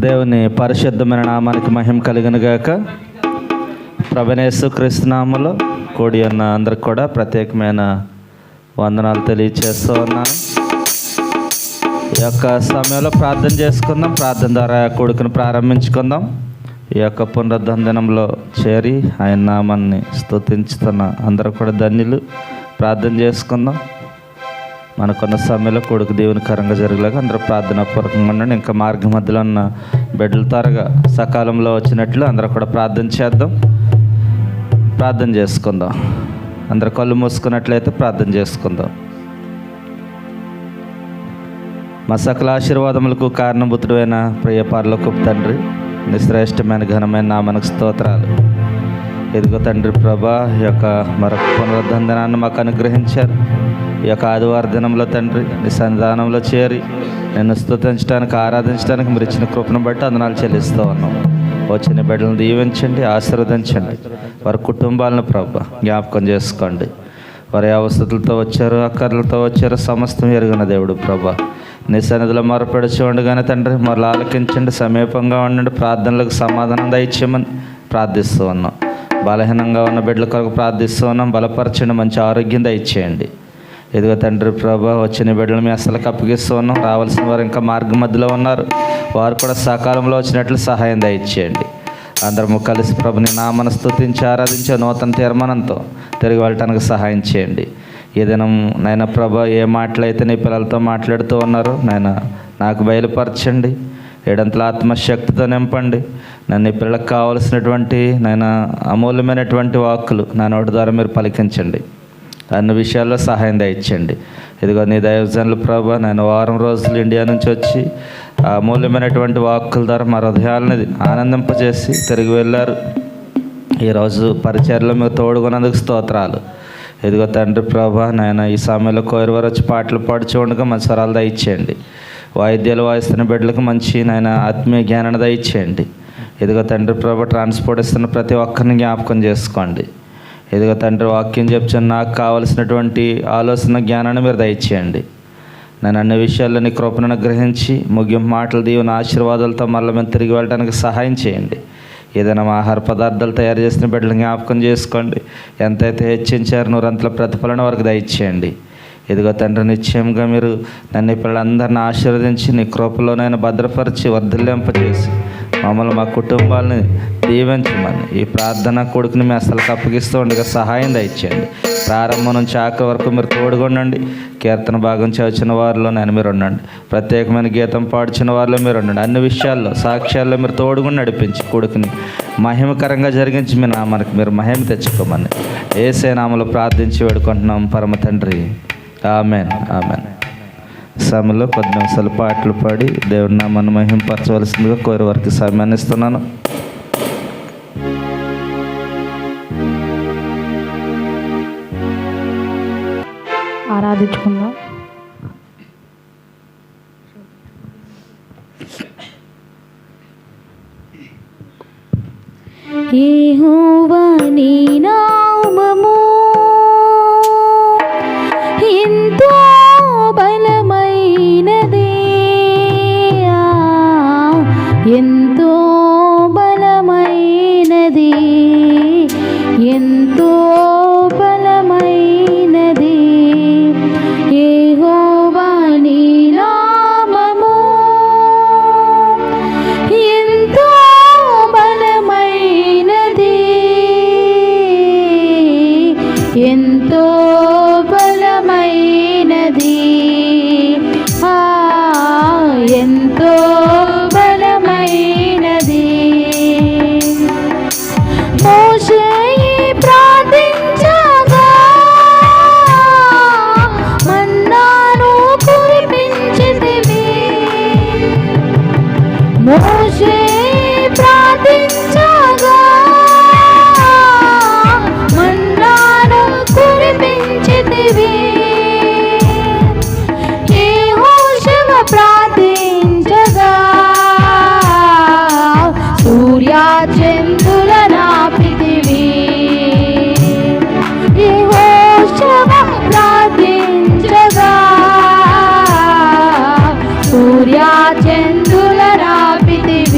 దేవుని పరిశుద్ధమైన నామానికి మహిమ కలుగును గాక. ప్రభువైన యేసుక్రీస్తు నామములో కూడి ఉన్న అందరికి కూడా ప్రత్యేకమైన వందనాలు తెలియచేస్తూ ఉన్నాను. ఈ యొక్క సమయంలో ప్రార్థన చేసుకుందాం. ప్రార్థన ద్వారా కొడుకును ప్రారంభించుకుందాం. ఈ యొక్క పునరుద్ధరణ దినంలో చేరి ఆయన నామాన్ని స్తుతించుతున్న అందరూ కూడా ధన్యులు. ప్రార్థన చేసుకుందాం. మనకున్న సమయంలో కొడుకు దేవునికరంగా జరిగేలాగా అందరూ ప్రార్థనాపూర్వకంగా ఉండండి. ఇంకా మార్గ మధ్యలో ఉన్న బిడ్డలు త్వరగా సకాలంలో వచ్చినట్లు అందరూ కూడా ప్రార్థన చేద్దాం. ప్రార్థన చేసుకుందాం. అందరు కళ్ళు మూసుకున్నట్లయితే ప్రార్థన చేసుకుందాం. మా సకల ఆశీర్వాదములకు కారణభూతుడు అయిన ప్రియ పరలోకపు తండ్రి, నీ శ్రేష్టమైన ఘనమైన నామమునకు స్తోత్రాలు. ఎదుగో తండ్రి ప్రభా, ఈ యొక్క మరొక పునరుద్ధరణ దినాన్ని మాకు అనుగ్రహించారు. ఈ యొక్క ఆదివార దినంలో తండ్రి నీ సన్నిధానంలో చేరి నిన్ను స్తుతించడానికి ఆరాధించడానికి మీరు ఇచ్చిన కృపను బట్టి వందనాలు చెల్లిస్తూ ఉన్నాం. వచ్చిన బిడ్డలను దీవించండి, ఆశీర్వదించండి. వారి కుటుంబాలను ప్రభా జ్ఞాపకం చేసుకోండి. వారి అవస్థలతో వచ్చారు, అక్కర్లతో వచ్చారు, సమస్తం ఎరుగిన దేవుడు ప్రభా నీ సన్నిధిలో మొరపెడుచు ఉండగానే తండ్రి మరలా ఆలకించండి, సమీపంగా ఉండండి. ప్రార్థనలకు సమాధానం దయచేయమని ప్రార్థిస్తూ ఉన్నాం. బలహీనంగా ఉన్న బిడ్డల కొరకు ప్రార్థిస్తూ ఉన్నాం. బలపరచండి, మంచి ఆరోగ్యం దయచేయండి. ఇదిగో తండ్రి ప్రభా, వచ్చిన బిడ్డలు మీ అసలుకి అప్పగిస్తూ ఉన్నాం. రావాల్సిన వారు ఇంకా మార్గ మధ్యలో ఉన్నారు. వారు కూడా సకాలంలో వచ్చినట్లు సహాయం దయచేయండి. అందరము కలిసి ప్రభుని నామను స్తుతించి ఆరాధించే నూతన తీర్మానంతో తిరిగి వెళ్ళటానికి సహాయం చేయండి. ఏదైనా నాయన ప్రభా, ఏ మాటలైతే నీ పిల్లలతో మాట్లాడుతూ ఉన్నారో నాయన నాకు బయలుపరచండి. ఏడంతల ఆత్మశక్తితో నింపండి. నన్ను ఈ పిల్లలకు కావలసినటువంటి నాయన అమూల్యమైనటువంటి వాక్కులు నా నోటి ద్వారా మీరు పలికించండి. అన్ని విషయాల్లో సహాయం దయచేయండి. ఇదిగో నీ దైవజనులు ప్రభా, నేను వారం రోజులు ఇండియా నుంచి వచ్చి ఆ అమూల్యమైనటువంటి వాక్కుల ద్వారా మా హృదయాలని ఆనందింపజేసి తిరిగి వెళ్ళారు. ఈరోజు పరిచర్లో మీరు తోడుకున్నందుకు స్తోత్రాలు. ఇదిగో తండ్రి ప్రభా, నాయన ఈ సమయంలో కోరివారు వచ్చి పాటలు పాడుచూ ఉండగా మంచి స్వరాలు దయచేయండి. వాయిద్యాలు వాయిస్తున్న బిడ్డలకు మంచి నాయన ఆత్మీయ జ్ఞానాన్ని దయచేయండి. ఇదిగో తండ్రి ప్రభా, ట్రాన్స్పోర్ట్ ఇస్తున్న ప్రతి ఒక్కరిని జ్ఞాపకం చేసుకోండి. ఇదిగో తండ్రి వాక్యం చెప్తున్న నాకు కావలసినటువంటి ఆలోచన జ్ఞానాన్ని మీరు దయచేయండి. నేను అన్ని విషయాల్లో నీ కృపను గ్రహించి ముగింపు మాటలు దీవెన ఆశీర్వాదాలతో మళ్ళీ మేము తిరిగి వెళ్ళడానికి సహాయం చేయండి. ఏదైనా ఆహార పదార్థాలు తయారు చేసిన బిడ్డలు జ్ఞాపకం చేసుకోండి. ఎంతైతే హెచ్చించారు నూరంతల ప్రతిఫలన వరకు దయచేయండి. ఇదిగో తండ్రి, నిశ్చయంగా మీరు నన్ను పిల్లలందరినీ ఆశీర్వదించి నీ కృపలోనైనా భద్రపరిచి వర్ధిల్లింపజేసి మమ్మల్ని మా కుటుంబాలని దీవించమని ఈ ప్రార్థన కొడుకుని మీ అసలుకి అప్పగిస్తూ ఉండగా సహాయం దయచేయండి. ప్రారంభం నుంచి ఆఖరి వరకు మీరు తోడుగొండండి. కీర్తన భాగం చదివిన వారిలో నేను మీరు ఉండండి. ప్రత్యేకమైన గీతం పాడుచిన వారిలో మీరు ఉండండి. అన్ని విషయాల్లో సాక్ష్యాల్లో మీరు తోడుగుని నడిపించి కొడుకుని మహిమకరంగా జరిగించి మీ నామానికి మీరు మహిమ తెచ్చుకోమని యేసే నామములో ప్రార్థించి వేడుకుంటున్నాం పరమ తండ్రి. Amen, amen. సమయంలో 10 నిమిషాలు పాటలు పాడి దేవుని నామాన్ని మహిమపరచవలసిందిగా కోరి వారికి సమయాన్ని ఇస్తున్నాను. ఆరాధించుకుందాం. యెహోవా నీ నామము ఎంతో బలమైనది, ఎంతో బలమైనది, ఎంతో బలమైనది. యెహోవా నీ నామము ఎంతో బలమైనది, ఎంతో బలమైనది, ఎంతో బలమైనది. మోషే ప్రార్థించగా మన్నాను కురిపించితివి. మోషే ప్రార్థించగా మన్నాను కురిపించితివి. యెహోషువ ప్రార్థించగా సూర్యచంద్రుల నాపితివి. యెహోషువ ప్రార్థించగా సూర్యచంద్రుల నాపితివి.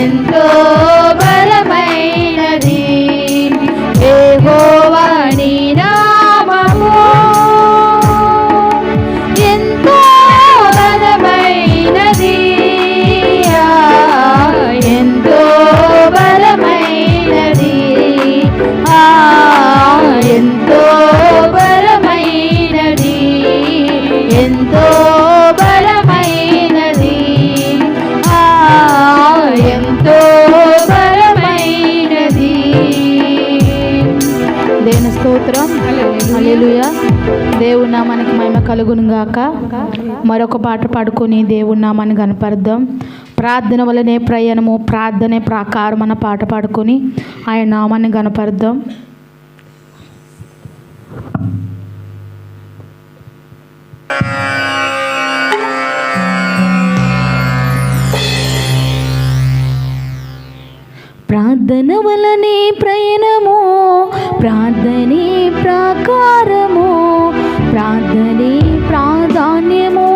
ఎంతో బలమైనది యెహోవా నీ నామము ఎంతో బలమైనది ఎంతో బలమైనది ఎంతో బలమైనది ఎంతో బలమైనది ఎంతో బలమైనది. దేవుని స్తోత్రం. హల్లెలూయా. దేవుని నామానికి మహిమ కలుగును గాక. మరొక పాట పాడుకొని దేవుని నామాన్ని కనపరుద్దాం. ప్రార్థన వలనే ప్రయాణము ప్రార్థనే ప్రాకారం అన్న పాట పాడుకొని ఆయన నామాన్ని కనపరుద్దాం. ప్రార్థన వలనే ప్రయాణము ప్రార్థనే ప్రాకారము ప్రార్థనే ప్రాధాన్యము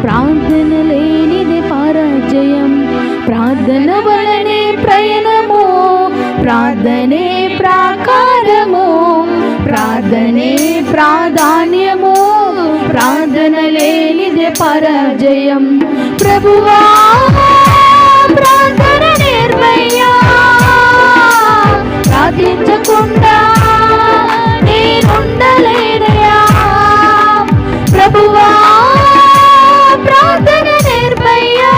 ప్రార్థన లేనిది పరాజయం. ప్రార్థన వలనే ప్రయాణము ప్రార్థనే ప్రాకారము ప్రార్థనే ప్రాధాన్యము ప్రార్థన లేనిది పరాజయం. ప్రభువా ప్రార్థన నిర్మయ్యా ప్రార్థించకుండా నేనుండలేనయా. ప్రభువా ప్రార్థన నిర్మయ్యా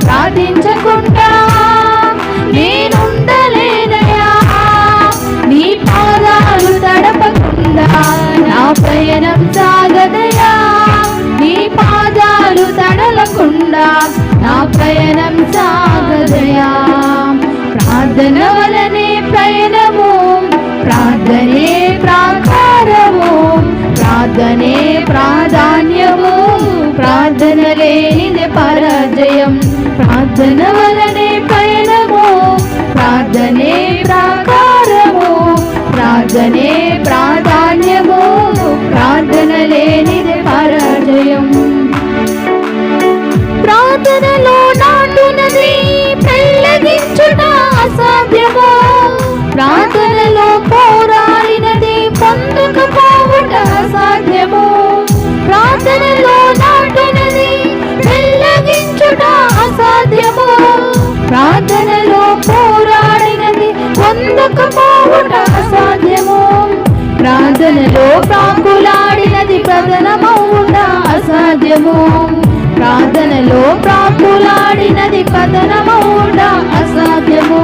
ప్రార్థించకుండా నేనుండలేనయా. నీ పాదాలు తడపకుండా నా ప్రయాణం సాగదయా. నీ పాదాలు తడలకుండా నా ప్రయాణం సాగదయా. ప్రార్థన వలనే ప్రయాణము ప్రార్థనే ప్రాకారము ప్రార్థనే ప్రాధాన్యము ప్రార్థన లేనిది పరాజయం. ప్రార్థన వలనే ప్రయాణము ప్రార్థనే ప్రాకారము ప్రార్థనే ప్రాధాన్యము ప్రార్థన లేనిది పరాజయం. ప్రార్థనలో నాటునది పెళ్ళగించుట అసాధ్యము. ప్రార్థనలో పోరాడినది పొందుకపోవుట అసాధ్యము. ప్రార్థనలో నాటునది పెళ్ళగించుట అసాధ్యము. ప్రార్థనలో పోరాడినది పొందుకపోవుట అసాధ్యము. ప్రార్థనలో ప్రాకులాడినది ప్రధానమవుట అసాధ్యము. ప్రార్థనలో ప్రాకులాడినది పతనమవుట అసాధ్యము.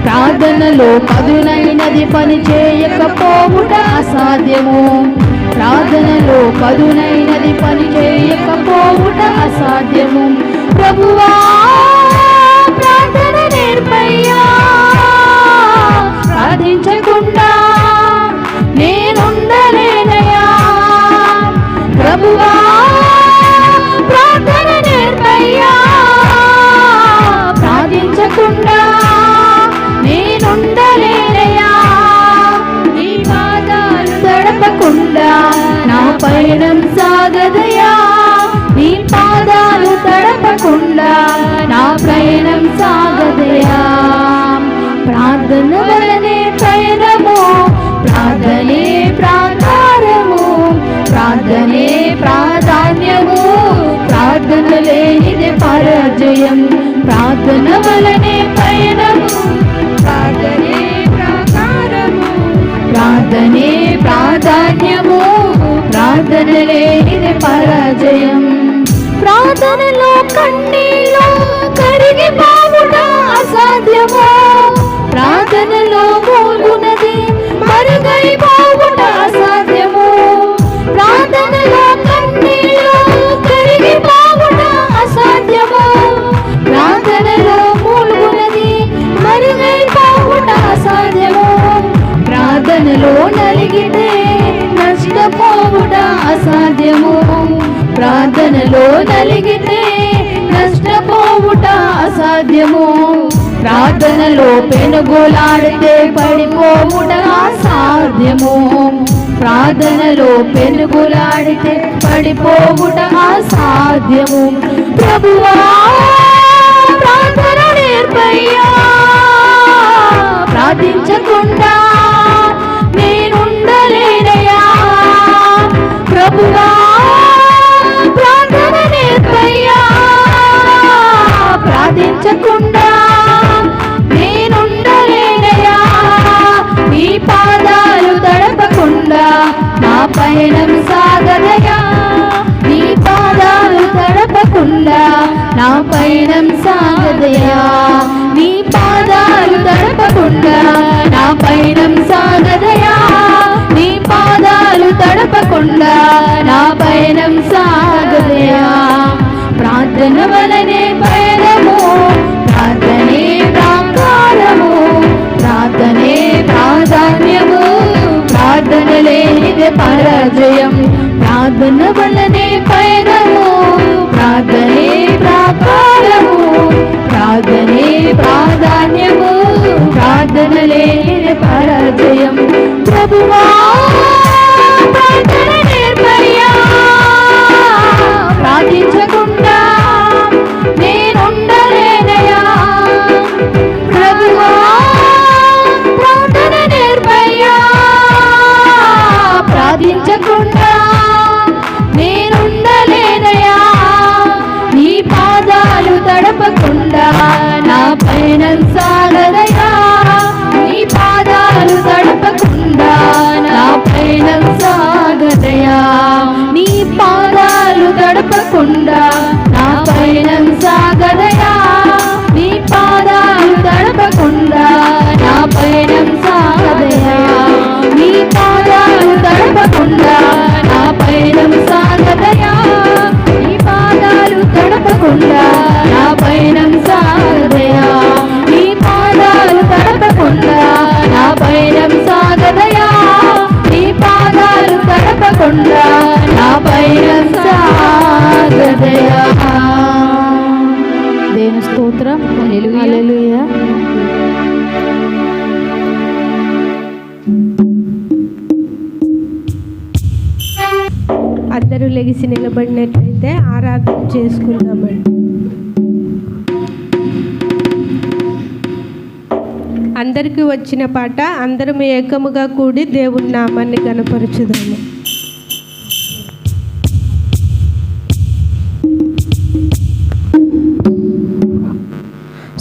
ప్రార్థనలో పదునైనది పని చేయకపోవుట అసాధ్యము. ప్రార్థనలో పదునైనది పని చేయకపోవుట అసాధ్యము. ప్రభువా ప్రార్థన నేర్పయ్యా ప్రార్థించకుండా నేనుండలేనయా. ప్రభువా ప్రార్థన నేర్పయ్యా ప్రార్థించకుండా నేనుండలేనయా. నీ పాదాలు తడపకుండా నా పయనం సాగదయా. నీ పాదాలు తడపకుండా నా ప్రయాణం సాగదయా. ప్రార్థన వలనే ప్రయాణము ప్రార్థనే ప్రాకారము ప్రార్థనే ప్రాధాన్యము ప్రార్థన లేనిది పరాజయం. ప్రార్థన వలనే ప్రయాణము ప్రార్థనే ప్రాకారము ప్రార్థనే ప్రాధాన్యము ప్రార్థన లేనిది పరాజయం. ప్రార్థనలో కన్నీళ్ళు కరిగిపోవుట అసాధ్యము. ప్రార్థనలో మూలుగునది మరుగైపోవుట అసాధ్యము. ప్రార్థనలో కన్నీళ్ళు కరిగిపోవుట అసాధ్యము. ప్రార్థనలో మూలుగునది మరుగైపోవుట అసాధ్యము. ప్రార్థనలో నలిగితే నష్టపోవుట అసాధ్యము. ప్రార్థనలో నలిగితే నష్టపోవుట అసాధ్యము. ప్రార్థనలో పెనుగులాడితే పడిపోవుట అసాధ్యము. ప్రార్థనలో పెనుగులాడితే పడిపోవుట అసాధ్యము. ప్రభువా తడపకుండా నేనుండలేనయా, నీ పాదాలు తడపకుండా నా పయనం సాగదయా, నీ పాదాలు తడపకుండా నా పయనం సాగదయా, నీ పాదాలు తడపకుండా నా పయనం సాగదయా, నీ పాదాలు తడపకుండా నా పయనం సాగదయా. ప్రార్థన వలనే పయనము, ప్రార్థనే ప్రాకారము, ప్రార్థనే ప్రాధాన్యము, ప్రార్థన లేనిదే పరాజయం. ప్రార్థన వలనే పయనము, ప్రార్థనే ప్రాకారము, ప్రార్థనే ప్రాధాన్యము, ప్రార్థన లేనిదే పరాజయం. ప్రభువా ప్రార్థన నేర్పయ్యా, ప్రార్థించకుండా నేనుండలేనయా. ప్రభువా ప్రార్థన నేర్పయ్యా, ప్రార్థించకుండా నేనుండలేనయా, నీ పాదాలు తడపకుండా నా పయనం సాగదయా, నీ పాదాలు తడపకుండా నా పయనం సాగదయా, నీ పాదాలు తడపకుండా నా పయనం సాగదయా, నీ పాదాలు తడపకుండా నా పయనం సాగదయా, నీ పాదాలు తడపకుండా నా పయనం సాగదయా, నీ పాదాలు తడపకుండా నా పయనం సాగదయా, నీ పాదాలు తడపకుండా నా పయనం సాగదయా, నీ పాదాలు తడపకుండా నా పయనం సాగదయా. దేవుని స్తోత్రం. హల్లెలూయా. అందరూ లెగిసి నిలబడినట్లయితే ఆరాధన చేసుకుందామండి. అందరికీ వచ్చిన పాట అందరం ఏకముగా కూడి దేవుని నామాన్ని గణపరచుదాము.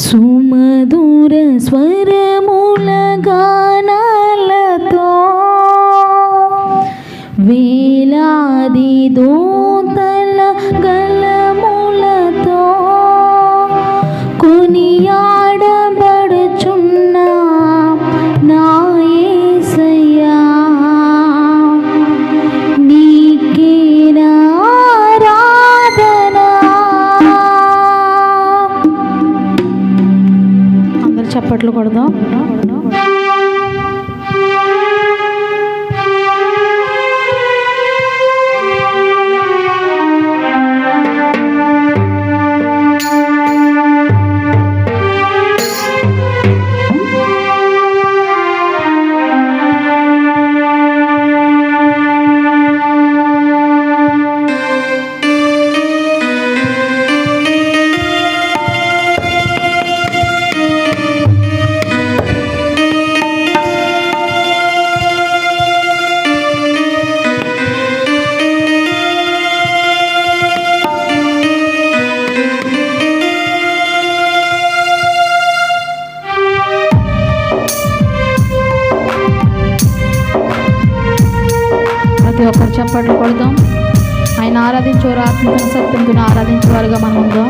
సుమధుర స్వరముల గానాలతో వేలాది దూతల గలములతో కొనియాడబడుచున్న నా యేసయ్యా, నీకే నా ఆరాధన. అందరు చప్పట్లు కొడదాం. ప్రతి ఒక్కరు చప్పట్లు కొడదాం. ఆయన ఆరాధించేవారు ఆత్మతో సత్యంతో ఆరాధించేవారుగా మనం ఉందాం.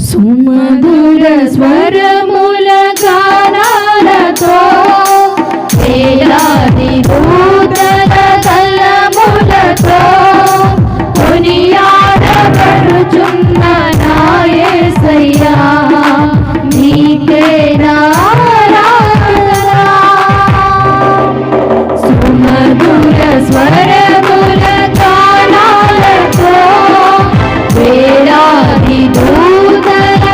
సుమధుర స్వరముల గానాలతో వేలాది దూతల కలములతో కొనియాడబడుచున్న నా యేసయ్యా, నీకే నా ఆరాధన. సుమధుర స్వరముల గానాలతో వేలాది దూతల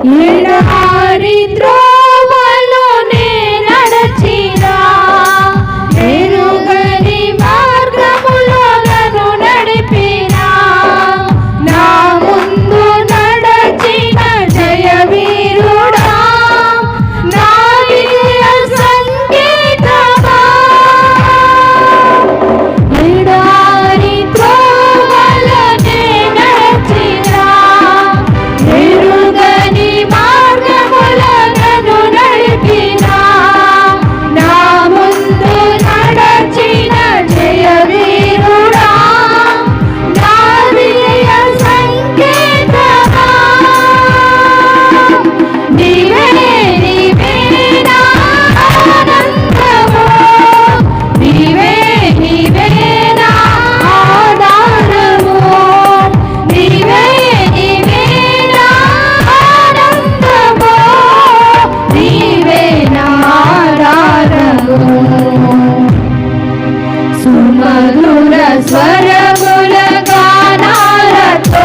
ఎడారి త్రోవలోనే నడచినా, ఎరుగని మార్గములో నన్ను నడిపినా, నా ముందు నడచిన జయవీరుడా, నా విజయ సంకేతమా. ఎడారి త్రోవలోనే నడచినా, ఎరుగని మార్గములో నన్ను నడిపినా, నా ముందు నడచిన జయవీరుడా, నా విజయ సంకేతమా. నీవే నీవే నా ఆనందము, నీవే నీవే నా ఆధారము, నీవే నీవే నా ఆనందము, నీవే నా ఆధారము. సుమధుర స్వరముల గానాలతో,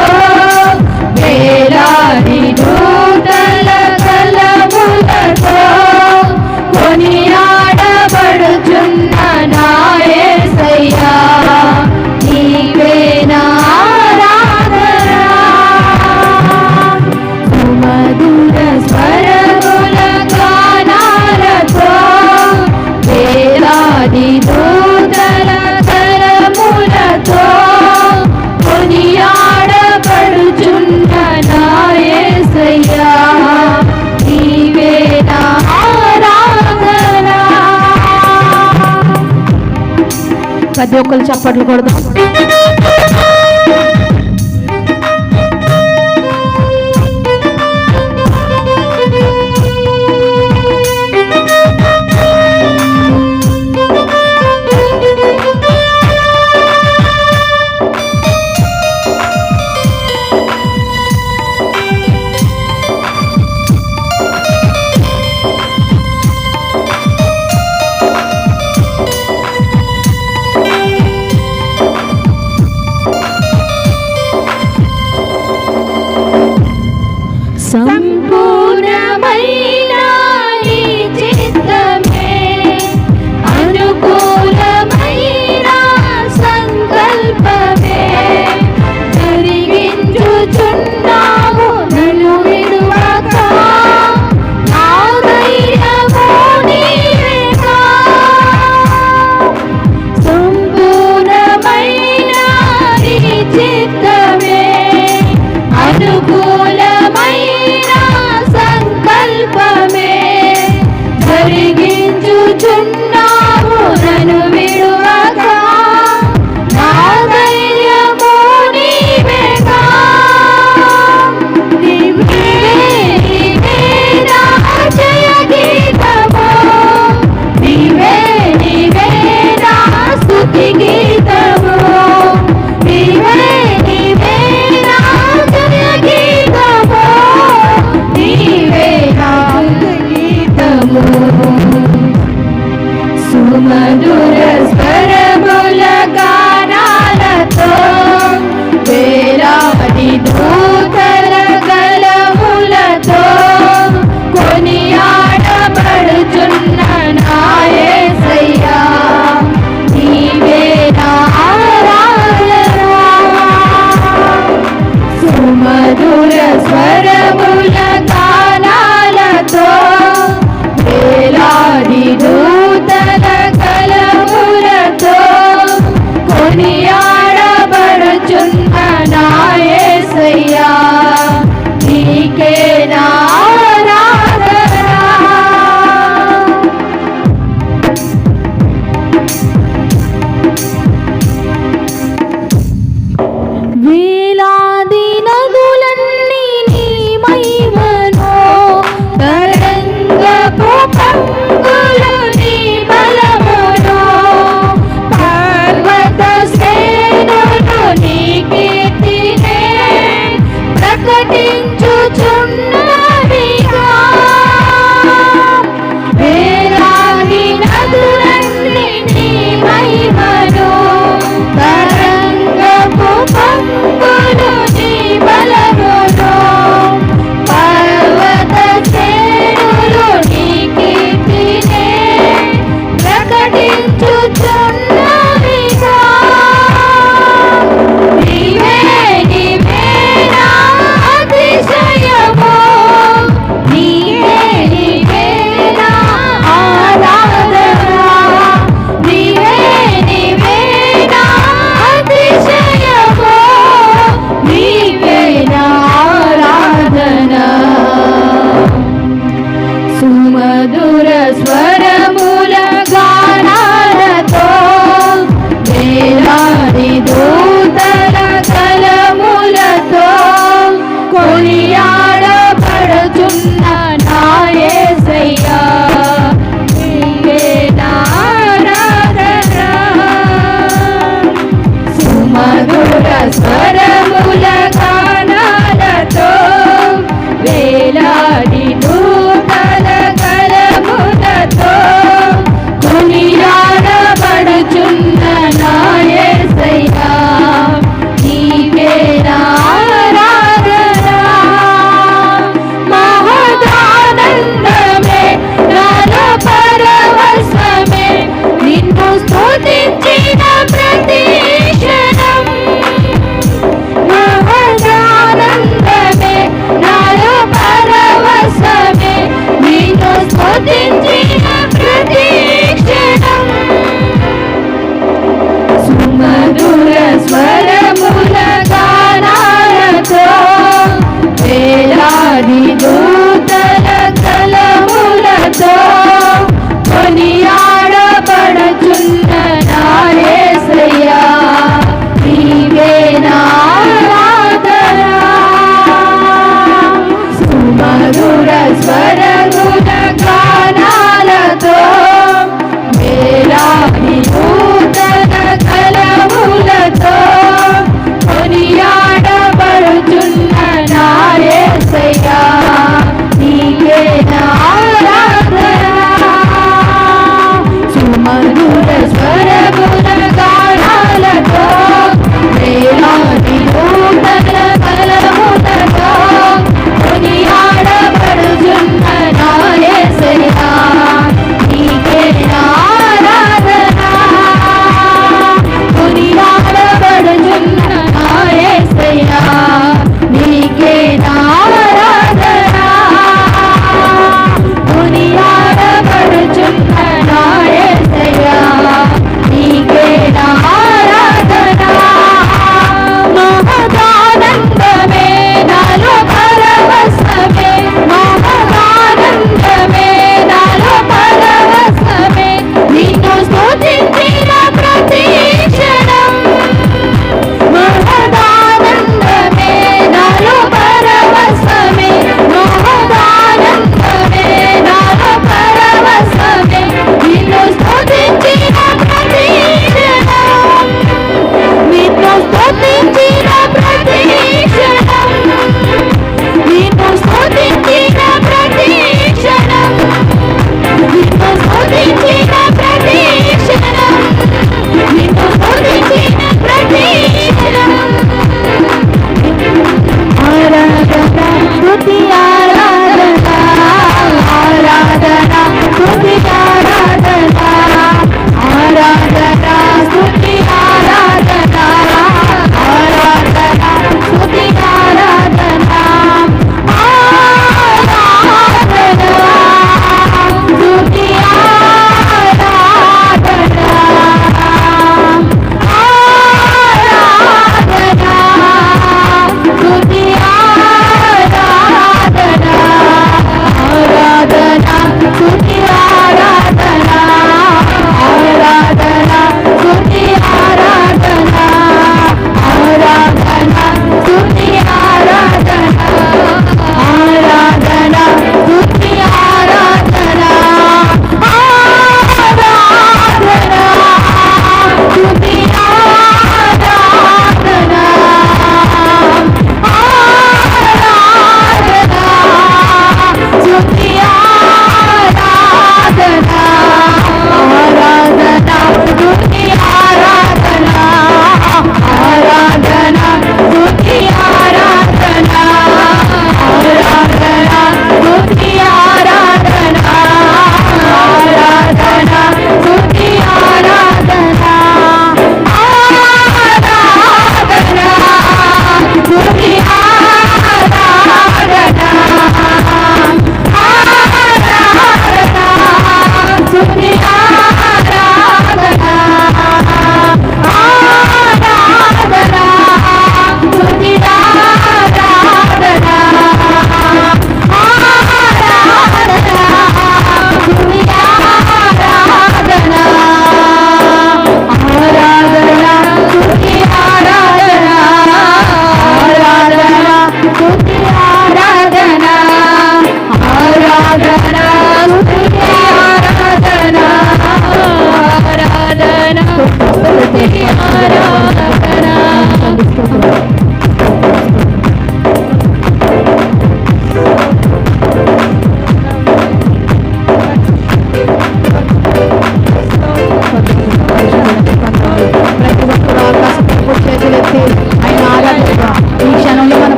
వేలాది దూతల కలములతో, కొనియాడబడుచున్న నా యేసయ్యా, నీవే నా ఆరాధన. సుమధుర స్వరముల గానాలతో, వేలాది దూతల కరములతో, కొనియాడబడుచున్న నా యేసయ్యా, నీవే నా ఆరాధన. ప్రతి ఒక్కరు చప్పట్లు కొడదాం. సంపూర్ణమైన నీ చిత్తమే, అనుకూలమైన సంకల్పమే, జరిగించుచున్నావు నన్ను విడువక, నా ధైర్యము నీవేగా. సంపూర్ణమైన నీ చిత్తమే, అనుకూలమైన సంకల్పమే, జరిగించుచున్నావు నన్ను విడువక, నా ధైర్యము నీవేగా. నీవే నీవే నా జయ గీతము, నీవే నీవే నా స్తుతి గీతము, నీవే నీవే నా జయ గీతము, నీవే నా గీతము. సుమధుర స్వరముల గానాలతో, వేలాది దూతల గలములతో, కొనియాడబడుచున్న నా యేసయ్యా, నీవే నా ఆరాధన. సుమధుర స్వరముల గానాలతో, వేలాది దూతల కలములతో, కొనియాడబడుచున్న నా యేసయ్యా, నీకే నా ఆరాధన. వేలాది నదులన్నీ నీ మహిమను, తరంగపు పొంగులు నీ బలమును, పర్వత శ్రేణులు నీ కీర్తినే ప్రకటించుచున్నవిగా. వేలాది నదులన్నీ నీ మహిమను, తరంగపు పొంగులు నీ బలమును, పర్వత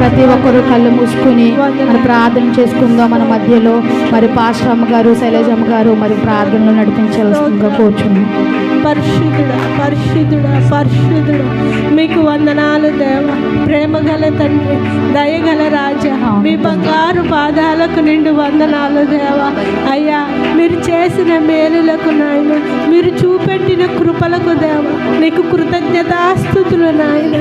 ప్రతి ఒక్కరు కళ్ళు మూసుకుని మరి ప్రార్థన చేసుకుందాం. మన మధ్యలో మరి పాస్టర్ అమ్మ గారు, శైలజమ్మ గారు మరి ప్రార్థనలు నడిపించాల్సిందిగా కోరుచున్నాం. పరిశుద్ధుడా, పరిశుద్ధుడా, పరిశుద్ధుడా, మీకు వందనాలు దేవ. ప్రేమ గల తండ్రి, దయగల రాజా, మీ బంగారు పాదాలకు నిండు వందనాలు దేవ. అయ్యా, మీరు చేసిన మేలులకు నాయన, మీరు చూపెట్టిన కృపలకు దేవ, నీకు కృతజ్ఞతాస్తుతులు నాయన.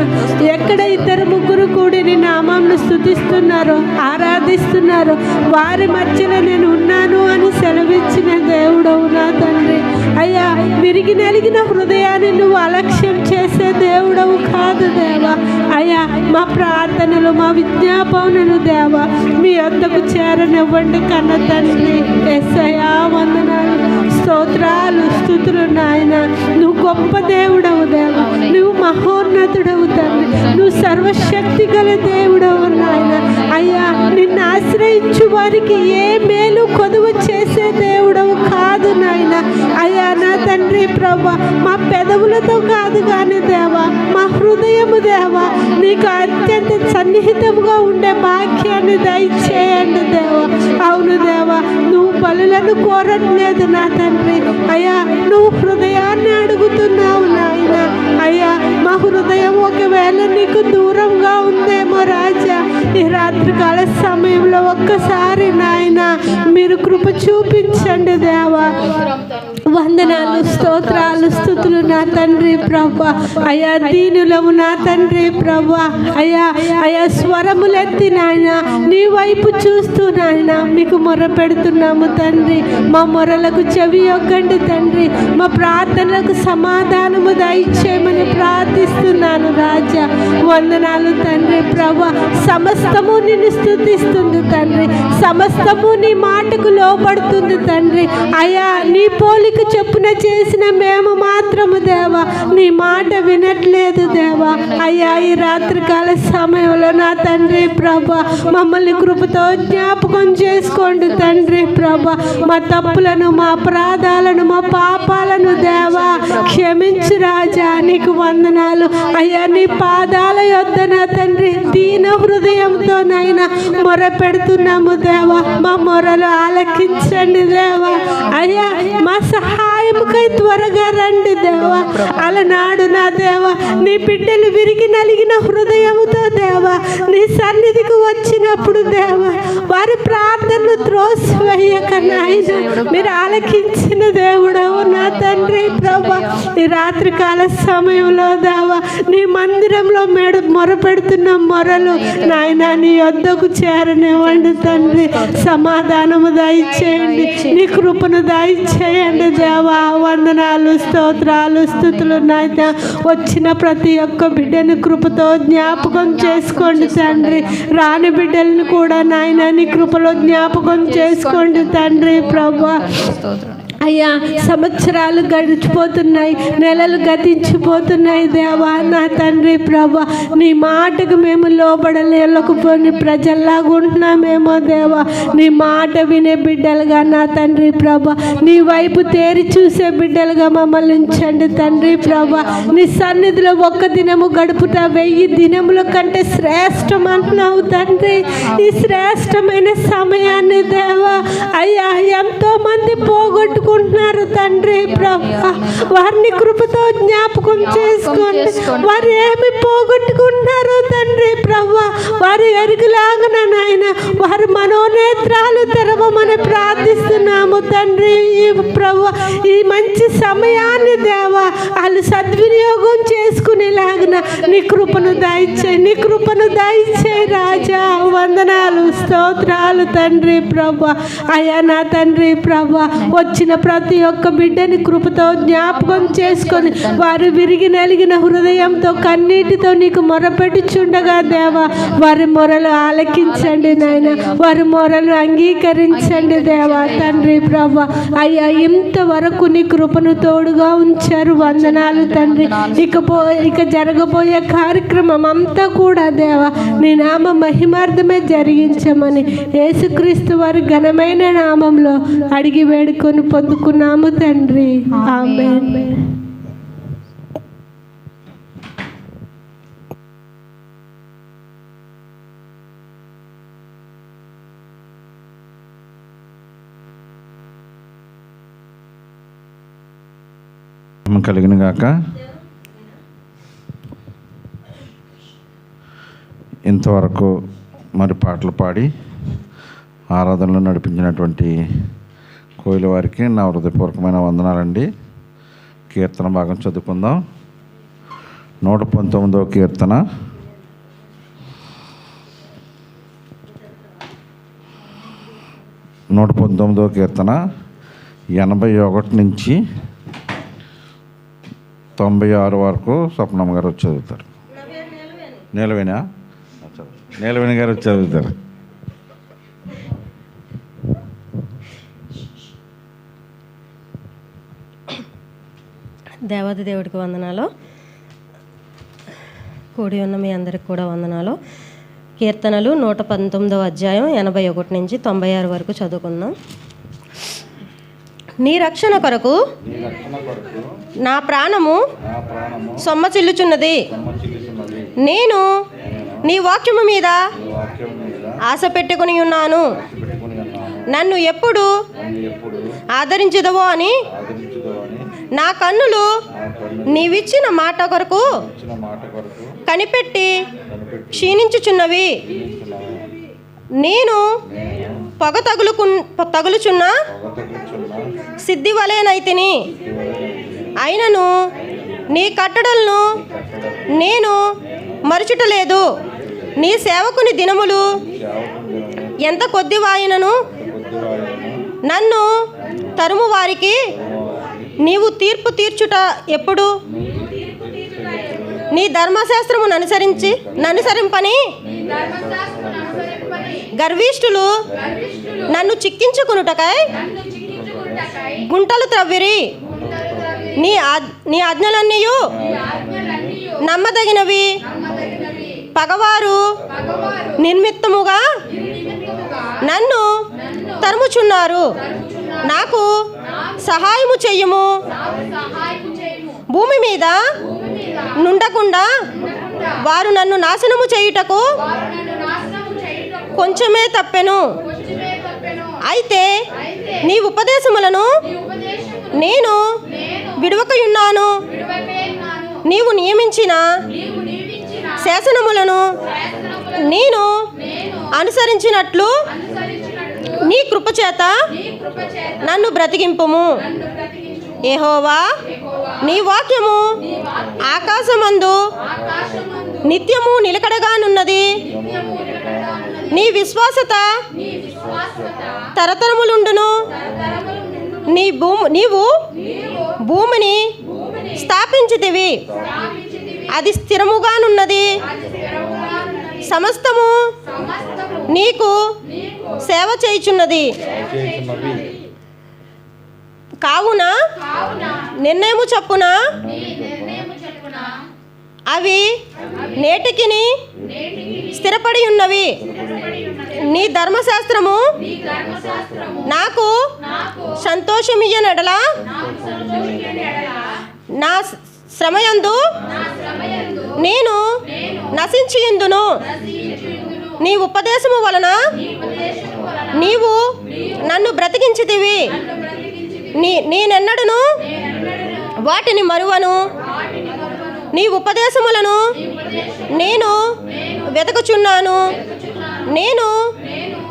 ఎక్కడ ఇద్దరు ముగ్గురు కూడి నీ నామంను స్తుతిస్తున్నారో, ఆరాధిస్తున్నారో, వారి మధ్యలో నేను ఉన్నాను అని సెలవిచ్చిన దేవుడవు నా తండ్రి. అయ్యా, విరిగి నలిగిన హృదయాన్ని నువ్వు అలక్ష్యం చేసే దేవుడవు కాదు దేవా. అయ్యా, మా ప్రార్థనలు, మా విజ్ఞాపనలు దేవా మీ వద్దకు చేరనివ్వండి కన్న తండ్రి. యేసయ్యా వందనాలు, స్తోత్రాలు, స్తుతులు నాయన. నువ్వు గొప్ప దేవుడవు దేవా, నువ్వు మహోన్నతుడవు తండ్రి, నువ్వు సర్వశక్తి గల దేవుడవు నాయన. అయ్యా, నిన్ను ఆశ్రయించు వారికి ఏ మేలు కొదువు చేసే దేవుడవు కాదు నాయన. అయ్యా నా తండ్రి ప్రభా, మా పెదవులతో కాదు కానీ దేవా, మా హృదయము దేవా నీకు అత్యంత సన్నిహితముగా ఉండే భాగ్యాన్ని దయచేయండి దేవా. అవును దేవా, నువ్వు బలులను కోరట్లేదు నా తండ్రి. అయ్యా, నువ్వు హృదయాన్ని అడుగుతున్నావు నాయన. అయ్యా, మా హృదయం ఒకవేళ నీకు దూరంగా ఉందేమో రాజా, ఈ రాత్రికాల సమయంలో ఒక్కసారి నాయన మీరు కృప చూపించండి దేవా. వందనాలు, స్తోత్రాలు, స్తుతులు నా తండ్రి ప్రభా. అయ్యా, దీనులము నా తండ్రి ప్రభా. అయ్యా, అయ్యా, స్వరములెత్తి నాయన నీ వైపు చూస్తూ నాయన మీకు మొర పెడుతున్నాము తండ్రి. మా మొరలకు చెవి యొక్కండి తండ్రి. మా ప్రార్థనలకు సమాధానము దయచేయమని ప్రార్థిస్తున్నాను రాజా. వందనాలు తండ్రి ప్రభా. సమస్తము నిన్ను స్తుతిస్తుంది తండ్రి, సమస్తము నీ మాటకు లోబడుతుంది తండ్రి. అయ్యా, నీ పోలిక చెప్పున చేసిన మేము మాత్రము దేవా నీ మాట వినట్లేదు దేవా. అయ్యా, ఈ రాత్రికాల సమయంలో నా తండ్రి ప్రభా మమ్మల్ని కృపతో జ్ఞాపకం చేసుకోండి తండ్రి ప్రభా. మా తప్పులను, మా అపరాధాలను, మా పాపాలను దేవా క్షమించు రాజా. నీకు వందనాలు. అయ్యా, నీ పాదాల యొద్ద నా తండ్రి దీన హృదయంతో నైనా మొర పెడుతున్నాము దేవా. మా మొరలు ఆలకించండి దేవా. అయ్యా, మా సహాయముకై త్వరగా రండి దేవా. అలనాడు నా దేవా నీ బిడ్డలు విరిగి నలిగిన హృదయముతో దేవా నీ సన్నిధికి వచ్చినప్పుడు దేవా వారి ప్రార్థనలు త్రోసివేయక నాయన మీరు ఆలకించిన దేవుడవు నా తండ్రి ప్రభా. ఈ రాత్రికాల సమయంలో దేవా నీ మందిరంలో మొరపెడుతున్న మొరలు నాయన నీ వద్దకు చేరనివ్వండి తండ్రి. సమాధానము దయచేయండి, నీ కృపను దయచేయండి దేవా. వందనాలు, స్తోత్రాలు, స్తుతులు నాయన. వచ్చిన ప్రతి ఒక్క బిడ్డని కృపతో జ్ఞాపకం చేసుకోండి తండ్రి. రాని బిడ్డలను కూడా నాయన నీ కృపలో జ్ఞాపకం చేసుకోండి తండ్రి ప్రభా. అయ్యా, సంవత్సరాలు గడిచిపోతున్నాయి, నెలలు గతించిపోతున్నాయి దేవా నా తండ్రి ప్రభా. నీ మాటకు మేము లోబడలేకపోని ప్రజల్లాగా ఉంటున్నామేమో దేవా. నీ మాట వినే బిడ్డలుగా నా తండ్రి ప్రభా, నీ వైపు తేరి చూసే బిడ్డలుగా మమ్మల్ని ఉంచండి తండ్రి ప్రభా. నీ సన్నిధిలో ఒక్క దినము గడుపుట 1000 దినముల కంటే శ్రేష్టం అంటున్నావు తండ్రి. ఈ శ్రేష్టమైన సమయాన్ని దేవా అయ్యా ఎంతో మంది పోగొట్టుకుంటున్నారు తండ్రి ప్రభా. వారిని కృపతో జ్ఞాపకం చేసుకోండి. వారు ఏమి పోగొట్టుకుంటున్నారు తండ్రి ప్రభా, వారు ఎరుగులాగన నాయన వారి మనోనేత్రాలు తెరవమని ప్రార్థిస్తున్నాము తండ్రి. ఈ ప్రభా ఈ మంచి సమయాన్ని దేవా వాళ్ళు సద్వినియోగం చేసుకునేలాగిన నీ కృపను దయచేయి, నీ కృపను దయచేయి రాజా. వందనాలు, స్తోత్రాలు తండ్రి ప్రభా. అయ్యా నా తండ్రి ప్రభా, వచ్చిన ప్రతి ఒక్క బిడ్డని కృపతో జ్ఞాపకం చేసుకొని వారు విరిగి నలిగిన హృదయంతో కన్నీటితో నీకు మొరపెట్టుచుండగా దేవా వారి మొరలు ఆలకించండి నాయన, వారి మొరలు అంగీకరించండి దేవా తండ్రి ప్రభా. అయ్యా, ఇంతవరకు నీ కృపను తోడుగా ఉంచారు. వందనాలు తండ్రి. ఇక జరగబోయే కార్యక్రమం అంతా కూడా దేవా నీ నామ మహిమార్థమే జరిగించమని యేసుక్రీస్తు వారి ఘనమైన నామంలో అడిగి వేడుకొని పొందుకున్నాము తండ్రి. ఆమేన్. కలిగిన గాక. ఇంతవరకు మరి పాటలు పాడి ఆరాధనలో నడిపించినటువంటి కోయిల వారికి నా హృదయపూర్వకమైన వందనాలండి. కీర్తన భాగం చదువుకుందాం. 119వ కీర్తన. నూట 19వ కీర్తన 81 నుంచి 96 వరకు స్వప్నమ్మ గారు వచ్చి చదువుతారు. నీలవేణి గారు వచ్చి చదువుతారు. దేవాది దేవుడికి వందనాలు. కూడి ఉన్న మీ అందరికి కూడా వందనాలు. కీర్తనలు 119వ అధ్యాయం 81 నుంచి 96 వరకు చదువుకుందాం. నీ రక్షణ కొరకు నా ప్రాణము సొమ్మచిల్లుచున్నది. నేను నీ వాక్యము మీద ఆశ పెట్టుకుని ఉన్నాను. నన్ను ఎప్పుడు ఆదరించదవో అని నా కన్నులు నీవిచ్చిన మాట కొరకు కనిపెట్టి క్షీణించుచున్నవి. నేను పొగ తగులుచున్న సిద్ధి వలెనైతిని. అయినను నీ కట్టడలను నేను మరుచుటలేదు. నీ సేవకుని దినములు ఎంత కొద్దివాయినను నన్ను తరుము వారికి నీవు తీర్పు తీర్చుట ఎప్పుడు? నీ ధర్మశాస్త్రము ననుసరింపని గర్విష్ఠులు నన్ను చిక్కించుకునుటకై గుంటలు త్రవ్విరి. నీ ఆజ్ఞలన్నీయు నమ్మదగినవి. పగవారు నిర్మిత్తముగా నన్ను తరుముచున్నారు. నాకు సహాయము చెయ్యము. భూమి మీద నుండకుండా వారు నన్ను నాశనము చేయుటకు కొంచెమే తప్పెను. అయితే నీ ఉపదేశములను నేను విడువకయున్నాను. నీవు నియమించిన శాసనములను నేను అనుసరించినట్లు నీ కృపచేత నన్ను బ్రతికింపుము. యెహోవా, నీ వాక్యము ఆకాశమందు నిత్యము నిలకడగానున్నది. నీ విశ్వాసత తరతరములుండును. నీవు భూమిని స్థాపించితివి, అది స్థిరముగానున్నది. సమస్తము నీకు సేవ చేయుచున్నది. కావున నిర్ణయము చొప్పున అవి నేటికిని స్థిరపడి ఉన్నవి. నీ ధర్మశాస్త్రము నాకు సంతోషమియ్యనెడల నా శ్రమయందు నేను నశించియుందును. నీ ఉపదేశము వలన నీవు నన్ను బ్రతికించితివి. నేనెన్నడను వాటిని మరువను. నీ ఉపదేశములను నేను వెతకుచున్నాను. నేను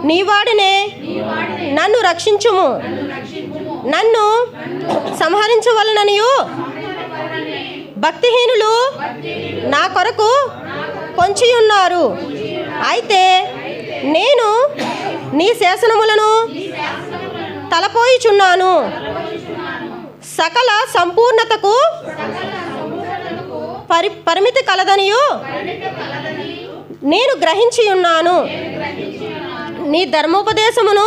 నీ వాడినే, నన్ను రక్షించుము. నన్ను సంహరించవలననియు భక్తిహీనులు నా కొరకు పొంచి ఉన్నారు. అయితే నేను నీ శాసనములను తలపోయిచున్నాను. సకల సంపూర్ణతకు పరిమితి కలదనియు నేను గ్రహించి ఉన్నాను. నీ ధర్మోపదేశమును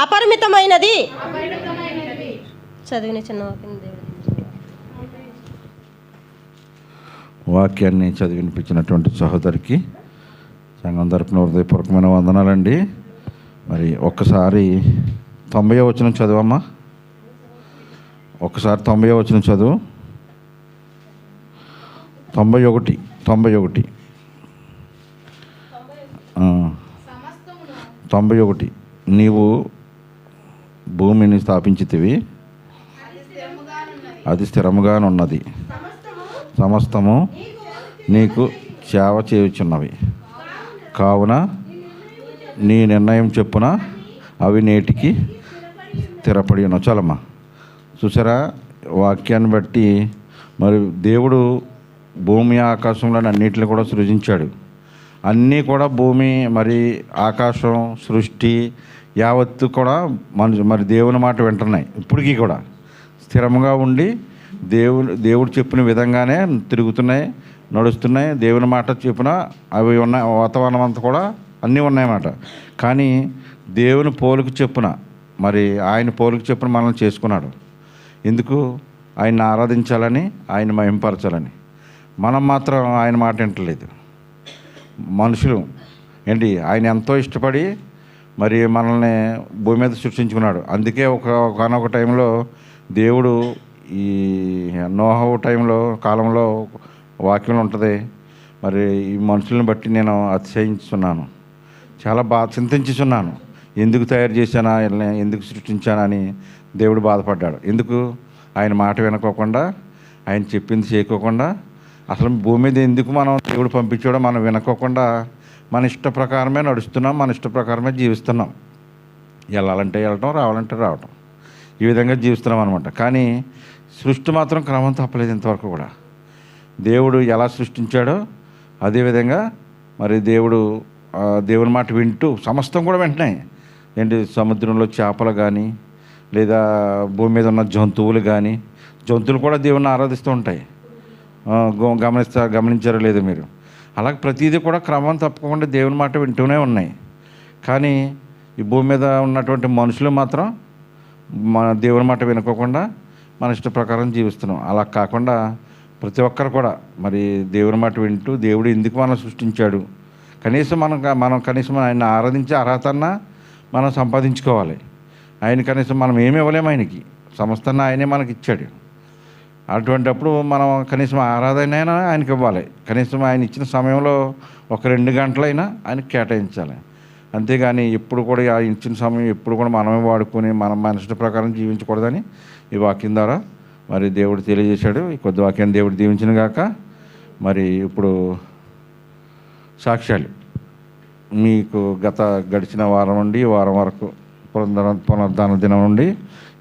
అపరిమితమైనది. చదివిన చిన్న వాక్యాన్ని చదివి వినిపించినటువంటి సహోదరికి సంఘం తరపున హృదయపూర్వకమైన వందనాలండి. మరి ఒక్కసారి 90వ వచనం చదువమ్మా. ఒక్కసారి 90వ వచనం చదువు. 91 నీవు భూమిని స్థాపించితివి, అది స్థిరముగానున్నది. సమస్తము నీకు సేవ చేయుచున్నవి. కావున నీ నిర్ణయం చెప్పున అవి నేటికి స్థిరపడి ఉన్నావు. చాలమ్మా. చూసారా, వాక్యాన్ని బట్టి మరి దేవుడు భూమి ఆకాశంలో అన్నిటిని కూడా సృజించాడు. అన్నీ కూడా భూమి మరి ఆకాశం సృష్టి యావత్తు కూడా మరి దేవుని మాట వింటున్నాయి. ఇప్పటికీ కూడా స్థిరంగా ఉండి దేవుడు చెప్పిన విధంగానే తిరుగుతున్నాయి, నడుస్తున్నాయి. దేవుని మాట చెప్పిన అవి ఉన్నాయి. వాతావరణం అంతా కూడా అన్నీ ఉన్నాయన్నమాట. కానీ దేవుని పోలిక చెప్పున మరి ఆయన పోలిక చెప్పున మనల్ని చేసుకున్నాడు. ఎందుకు? ఆయన్ని ఆరాధించాలని, ఆయన మహింపరచాలని. మనం మాత్రం ఆయన మాట వింటలేదు. మనుషులు ఏంటి, ఆయన ఎంతో ఇష్టపడి మరి మనల్ని భూమి మీద సృష్టించుకున్నాడు. అందుకే ఒకనొక టైంలో దేవుడు ఈ నోహవు కాలంలో వాక్యంలో ఉంటుంది, మరి ఈ మనుషులను బట్టి నేను అతిశయించున్నాను, చాలా చింతించుచున్నాను, ఎందుకు తయారు చేశానా, ఎందుకు సృష్టించానని దేవుడు బాధపడ్డాడు. ఎందుకు? ఆయన మాట వినుకోకుండా, ఆయన చెప్పింది చేయకోకుండా, అసలు భూమి మీద ఎందుకు మనం దేవుడు పంపించాడో మనం వినుకోకుండా మన ఇష్ట ప్రకారమే నడుస్తున్నాం, మన ఇష్ట ప్రకారమే జీవిస్తున్నాం. వెళ్ళాలంటే వెళ్ళటం, రావాలంటే రావటం, ఈ విధంగా జీవిస్తున్నాం అనమాట. కానీ సృష్టి మాత్రం క్రమం తప్పలేదు ఇంతవరకు కూడా. దేవుడు ఎలా సృష్టించాడో అదేవిధంగా మరి దేవుని మాట వింటూ సమస్తం కూడా వింటున్నాయి. ఏంటి, సముద్రంలో చేపలు కానీ లేదా భూమి మీద ఉన్న జంతువులు కానీ, జంతువులు కూడా దేవుని ఆరాధిస్తూ ఉంటాయి. గమనించారో లేదో మీరు? అలాగే ప్రతిదీ కూడా క్రమం తప్పకుండా దేవుని మాట వింటూనే ఉన్నాయి. కానీ ఈ భూమి మీద ఉన్నటువంటి మనుషులు మాత్రం మన దేవుని మాట వినుకోకుండా మన ఇష్ట ప్రకారం జీవిస్తున్నాం. అలా కాకుండా ప్రతి ఒక్కరు కూడా మరి దేవుని మాట వింటూ దేవుడు ఎందుకు మనం సృష్టించాడు, కనీసం కనీసం ఆయన ఆరాధించే అర్హతన్నా మనం సంపాదించుకోవాలి. ఆయన కనీసం మనం ఏమి ఇవ్వలేము, ఆయనకి సమస్తాన్ని ఆయనే మనకి ఇచ్చాడు. అటువంటిప్పుడు మనం కనీసం ఆరాధన అయినా ఆయనకి ఇవ్వాలి. కనీసం ఆయన ఇచ్చిన సమయంలో ఒక 2 గంటలైనా ఆయనకి కేటాయించాలి. అంతేగాని ఎప్పుడు కూడా ఆయన ఇచ్చిన సమయం ఎప్పుడు కూడా మనమే వాడుకొని మన ఇష్ట ప్రకారం జీవించకూడదని ఈ వాక్యం ద్వారా మరి దేవుడు తెలియజేశాడు. ఈ కొద్ది వాక్యాన్ని దేవుడు దీవించిన గాక. మరి ఇప్పుడు సాక్ష్యాలు మీకు గడిచిన వారం నుండి ఈ వారం వరకు పునరుద్ధాన దినం నుండి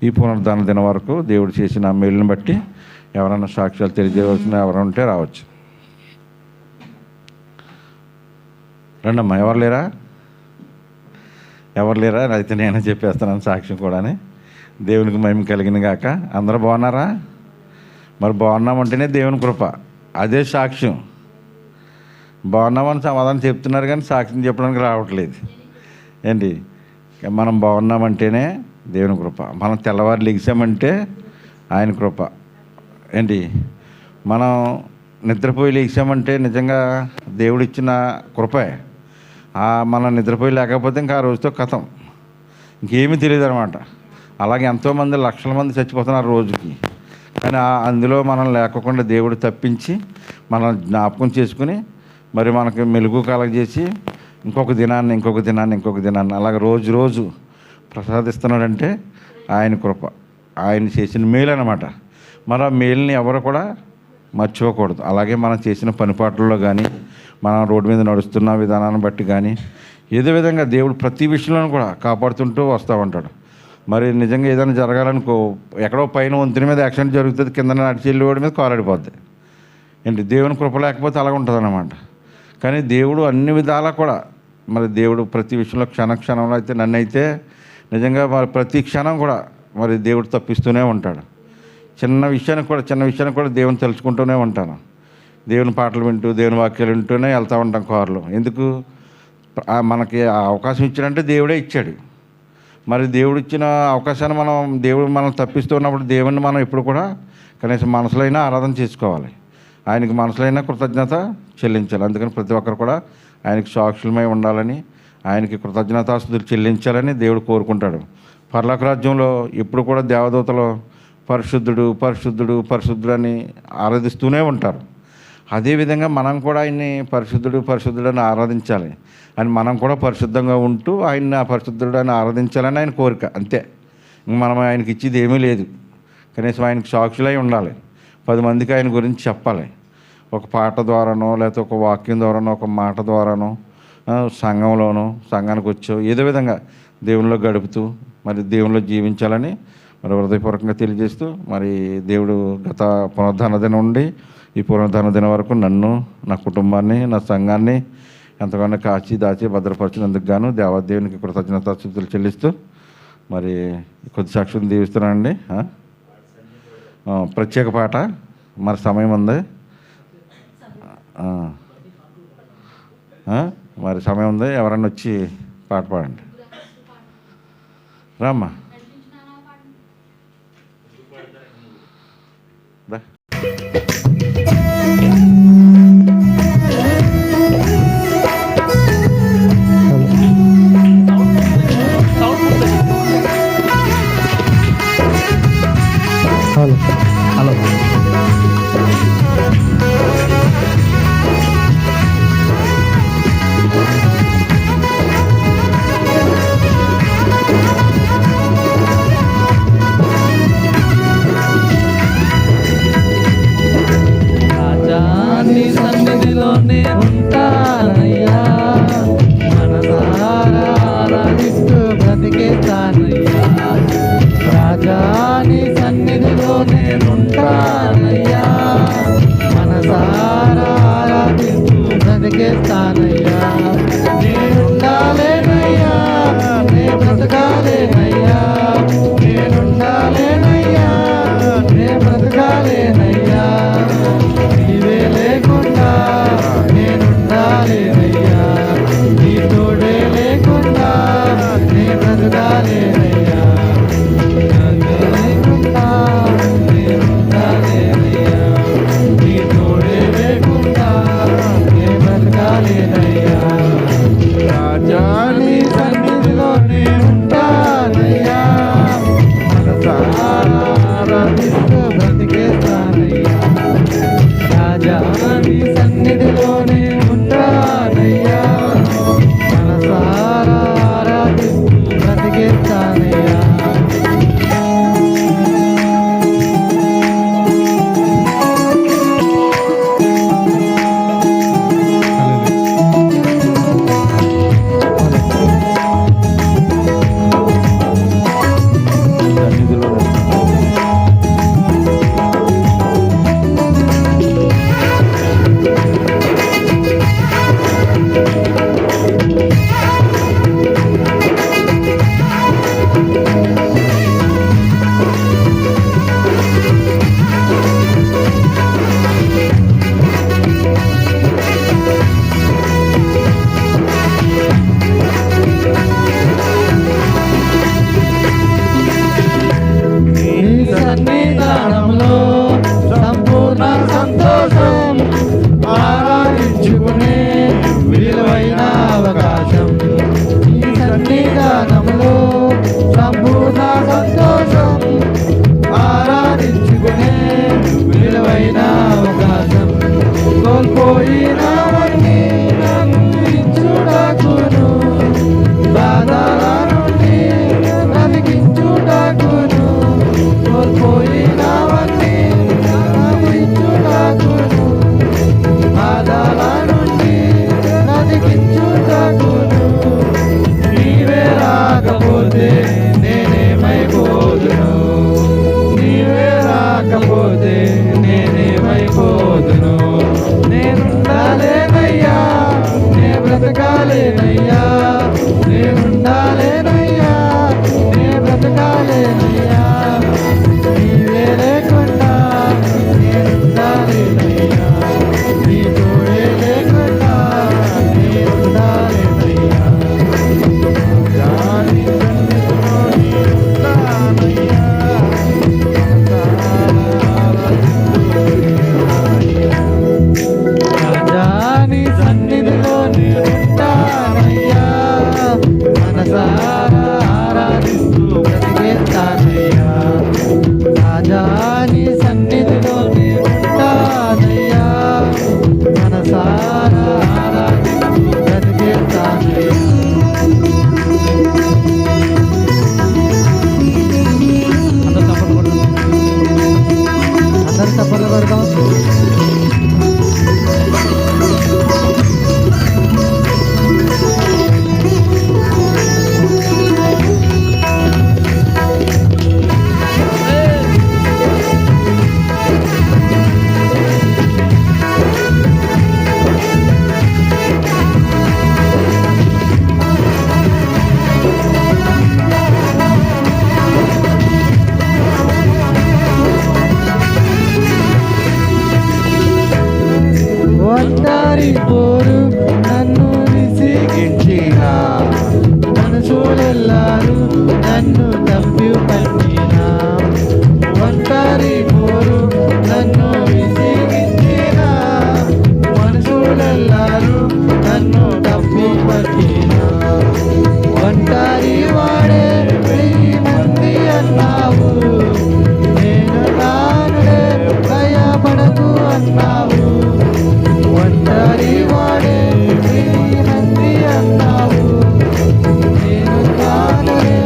ఈ పునరుద్ధాన దినం వరకు దేవుడు చేసిన మేలుని బట్టి ఎవరైనా సాక్ష్యాలు తెలియజేయవలసిన ఎవరు ఉంటే రావచ్చు. రండమ్మా. ఎవరు లేరా? అయితే నేనే చెప్పేస్తున్నాను సాక్ష్యం కూడానే. దేవునికి మహిమ కలిగిన గాక. అందరూ బాగున్నారా? మరి బాగున్నామంటేనే దేవుని కృప, అదే సాక్ష్యం. బాగున్నామని సమాధానం చెప్తున్నారు కానీ సాక్ష్యం చెప్పడానికి రావట్లేదు. ఏంటి, మనం బాగున్నామంటేనే దేవుని కృప. మనం తెల్లవారు లెగిసామంటే ఆయన కృప. ఏంటి, మనం నిద్రపోయి లెగిసామంటే నిజంగా దేవుడిచ్చిన కృపే. మనం నిద్రపోయి లేకపోతే ఇంకా ఆ రోజుతో కథం, ఇంకేమీ తెలియదు అనమాట. అలాగే ఎంతోమంది లక్షల మంది చచ్చిపోతున్నారు రోజుకి. కానీ అందులో మనం లేకుండా దేవుడు తప్పించి మనం జ్ఞాపకం చేసుకుని మరి మనకి మెలుగు కలగజేసి ఇంకొక దినాన్ని అలాగే రోజు ప్రసాదిస్తున్నాడంటే ఆయన కృప, ఆయన చేసిన మేలు అనమాట. మరి ఆ మేలుని ఎవరు కూడా మర్చిపోకూడదు. అలాగే మనం చేసిన పనిపాట్లలో కానీ, మనం రోడ్డు మీద నడుస్తున్న విధానాన్ని బట్టి కానీ, ఏదో విధంగా దేవుడు ప్రతి విషయంలోనూ కూడా కాపాడుతుంటూ వస్తూ ఉంటాడు. మరి నిజంగా ఏదైనా జరగాలనుకో, ఎక్కడో పైన వంతుని మీద యాక్సిడెంట్ జరుగుతుంది, కింద నడిచి వాడి మీద కారాడిపోద్ది. ఏంటి, దేవుని కృప లేకపోతే అలాగ ఉంటుంది అన్నమాట. కానీ దేవుడు అన్ని విధాలా కూడా మరి దేవుడు ప్రతి విషయంలో క్షణంలో అయితే నన్నైతే నిజంగా మరి ప్రతి క్షణం కూడా మరి దేవుడు తప్పిస్తూనే ఉంటాడు. చిన్న విషయానికి కూడా దేవుని తెలుసుకుంటూనే ఉంటాను. దేవుని పాటలు వింటూ దేవుని వాక్యాలు వింటూనే వెళ్తూ ఉంటాం కారులో. ఎందుకు? మనకి ఆ అవకాశం ఇచ్చాడంటే దేవుడే ఇచ్చాడు. మరి దేవుడు ఇచ్చిన అవకాశాన్ని దేవుడు మనం తప్పిస్తున్నప్పుడు దేవుణ్ణి మనం ఎప్పుడు కూడా కనీసం మనసులో అయినా ఆరాధన చేసుకోవాలి. ఆయనకి మనసులో అయినా కృతజ్ఞత చెల్లించాలి. అందుకని ప్రతి ఒక్కరు కూడా ఆయనకి సాక్షులమై ఉండాలని, ఆయనకి కృతజ్ఞతాస్తుతులు చెల్లించాలని దేవుడు కోరుకుంటాడు. పరలోక రాజ్యంలో ఎప్పుడు కూడా దేవదూతలు పరిశుద్ధుడు అని ఆరాధిస్తూనే ఉంటారు. అదేవిధంగా మనం కూడా ఆయన్ని పరిశుద్ధుడు అని ఆరాధించాలి అని, మనం కూడా పరిశుద్ధంగా ఉంటూ ఆయన్ని పరిశుద్ధుడు అని ఆరాధించాలని ఆయన కోరిక. అంతే, మనం ఆయనకి ఇచ్చేది ఏమీ లేదు. కనీసం ఆయనకు సాక్షులై ఉండాలి, 10 మందికి ఆయన గురించి చెప్పాలి. ఒక పాట ద్వారానో, లేకపోతే ఒక వాక్యం ద్వారానో, ఒక మాట ద్వారానో, సంఘంలోనో, సంఘానికి వచ్చో ఏదో విధంగా దేవునిలో గడుపుతూ మరి దేవునిలో జీవించాలని మరి హృదయపూర్వకంగా తెలియజేస్తూ, మరి దేవుడు గత పునరుద్ధాన దినం నుండి ఈ పునరుద్ధాన దినం వరకు నన్ను, నా కుటుంబాన్ని, నా సంఘాన్ని ఎంతగానో కాచి దాచి భద్రపరిచినందుకు గాను దేవాదేవునికి కృతజ్ఞతాస్తుతులు చెల్లిస్తూ మరి కొద్ది సాక్షులు దీవిస్తున్నానండి. ప్రత్యేక పాట మరి సమయం ఉంది, మరి సమయం ఉంది, ఎవరన్నా వచ్చి పాట పాడండి. రామ్మా దా. హలో రాజాని సన్నిధిలోనే ఉంటానయ్యా, మనసారా ఆరాధిస్తూ బ్రతికేస్తానయ్యా. రాజాని సన్నిధిలోనే ఉంటానయ్యా, మనసారా ఆరాధిస్తూ బ్రతికేస్తానయ్యా. నేనుండాలేనయ్యా, నే బ్రతకాలేనయ్యా, నేనుండాలేనయ్యా, నే బ్రతకాలేనయ్యా. నీవే లేకుండా నేనుండాలేనయ్యా, నీ తోడే లేకుండా నే బ్రతకాలేనయ్యా. లేకుండా నేనుండాలేనయ్యా, నీ తోడే లేకుండా నే బ్రతకాలేనయ్యా. నన్ను డబ్బు పట్టినా ఒంటరి వాడే 1000 మంది అన్నావు నేను రానులే భయపడకు అన్నావు ఒంటరి వాడే 1000 మంది అన్నావు నేను రానులే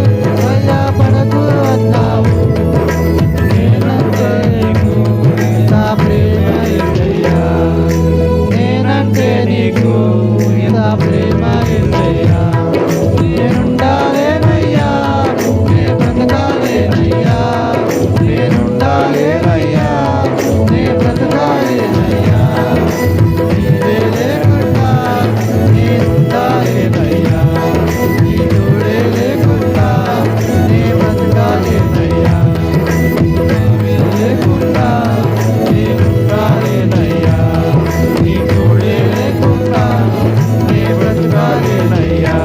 భయపడకు అన్నావు నేనంటే నీకు ఇంత ప్రేమ యేసయ్యా నేనంటే నీకు ఇంత ప్రేమ యేసయ్యా నేనుండాలేనయ్యా నే బ్రతకాలేనయ్యా నేనుండాలేనయ్యా నే బ్రతకాలేనయ్యా నీవే లేకుండా నేనుండాలేనయ్యా నీ తోడే లేకుండా నే బ్రతకాలేనయ్యా నీవే లేకుండా నేనుండాలేనయ్యా నీ తోడే లేకుండా నే బ్రతకాలేనయ్యా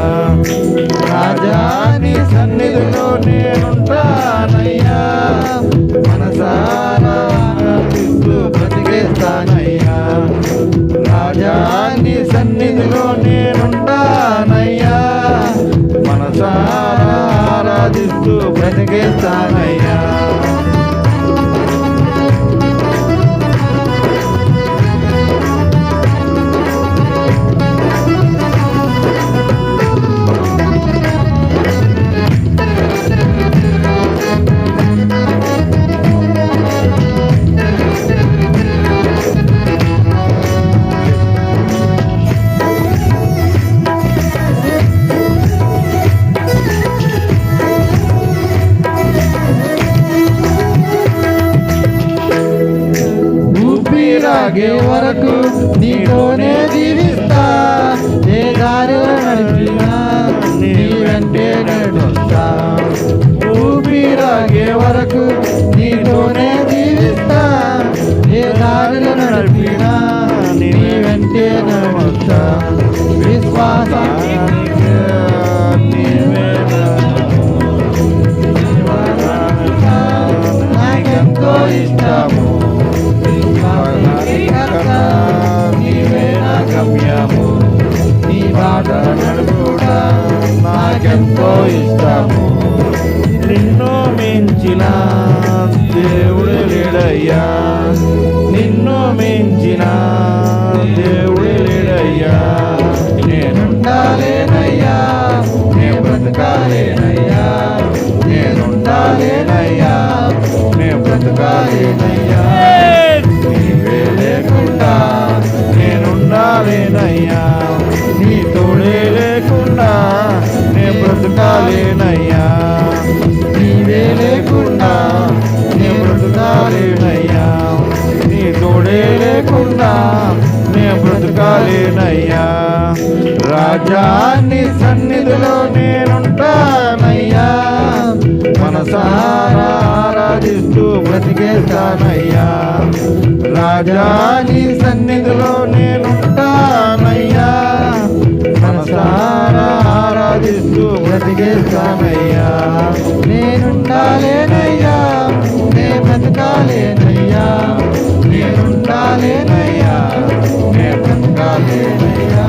రాజా నీ సన్నిధిలో నేనుంటానయ్యా మనసారా ఆరాధిస్తూ బ్రతికేస్తానయ్యా రాజా నీ సన్నిధిలో నేనుంటానయ్యా మనసారా ఆరాధిస్తూ బ్రతికేస్తానయ్యా ఊపిరాగే వరకు నీతోనే జీవిస్తా ఏ దారిలో నడిపినా నీ వెంటే నడుస్తా ఊపిరాగే వరకు నీతోనే జీవిస్తా ఏ దారిలో నడిపినా నీ వెంటే నడుస్తా విశ్వాసానికి నీవే నాకెంతో ఇష్టము నీవే నా గమ్యము నీ బాట నడుపుడా నాకెంతో ఇష్టము నిన్ను మించిన దేవుడు లేడయ్యా నిన్ను మించిన దేవుడు లేడయ్యా నేనుండాలేనయ్యా నే బ్రతకాలేనయ్యా నేనుండాలేనయ్యా నే బ్రతకాలేనయ్యా నీవే లేకుండా నేనుండాలేనయ్యా నీ తోడే లేకుండా నే బ్రతకాలేనయ్యా నీవే లేకుండా నే బ్రతకాలేనయ్యా నీ తోడే లేకుండా నే బ్రతకాలేనయ్యా రాజా నీ సన్నిధిలో నేనుంటానయ్యా మనసారా ఆరాధిస్తూ బ్రతికేస్తానయ్యా రాజా నీ సన్నిధిలో నేనుంటానయ్యా మనసారా ఆరాధిస్తూ బ్రతికేస్తానయ్యా నేనుండాలేనయ్యా నే బ్రతకాలేనయ్యా నేనుండాలేనయ్యా నే బ్రతకాలేనయ్యా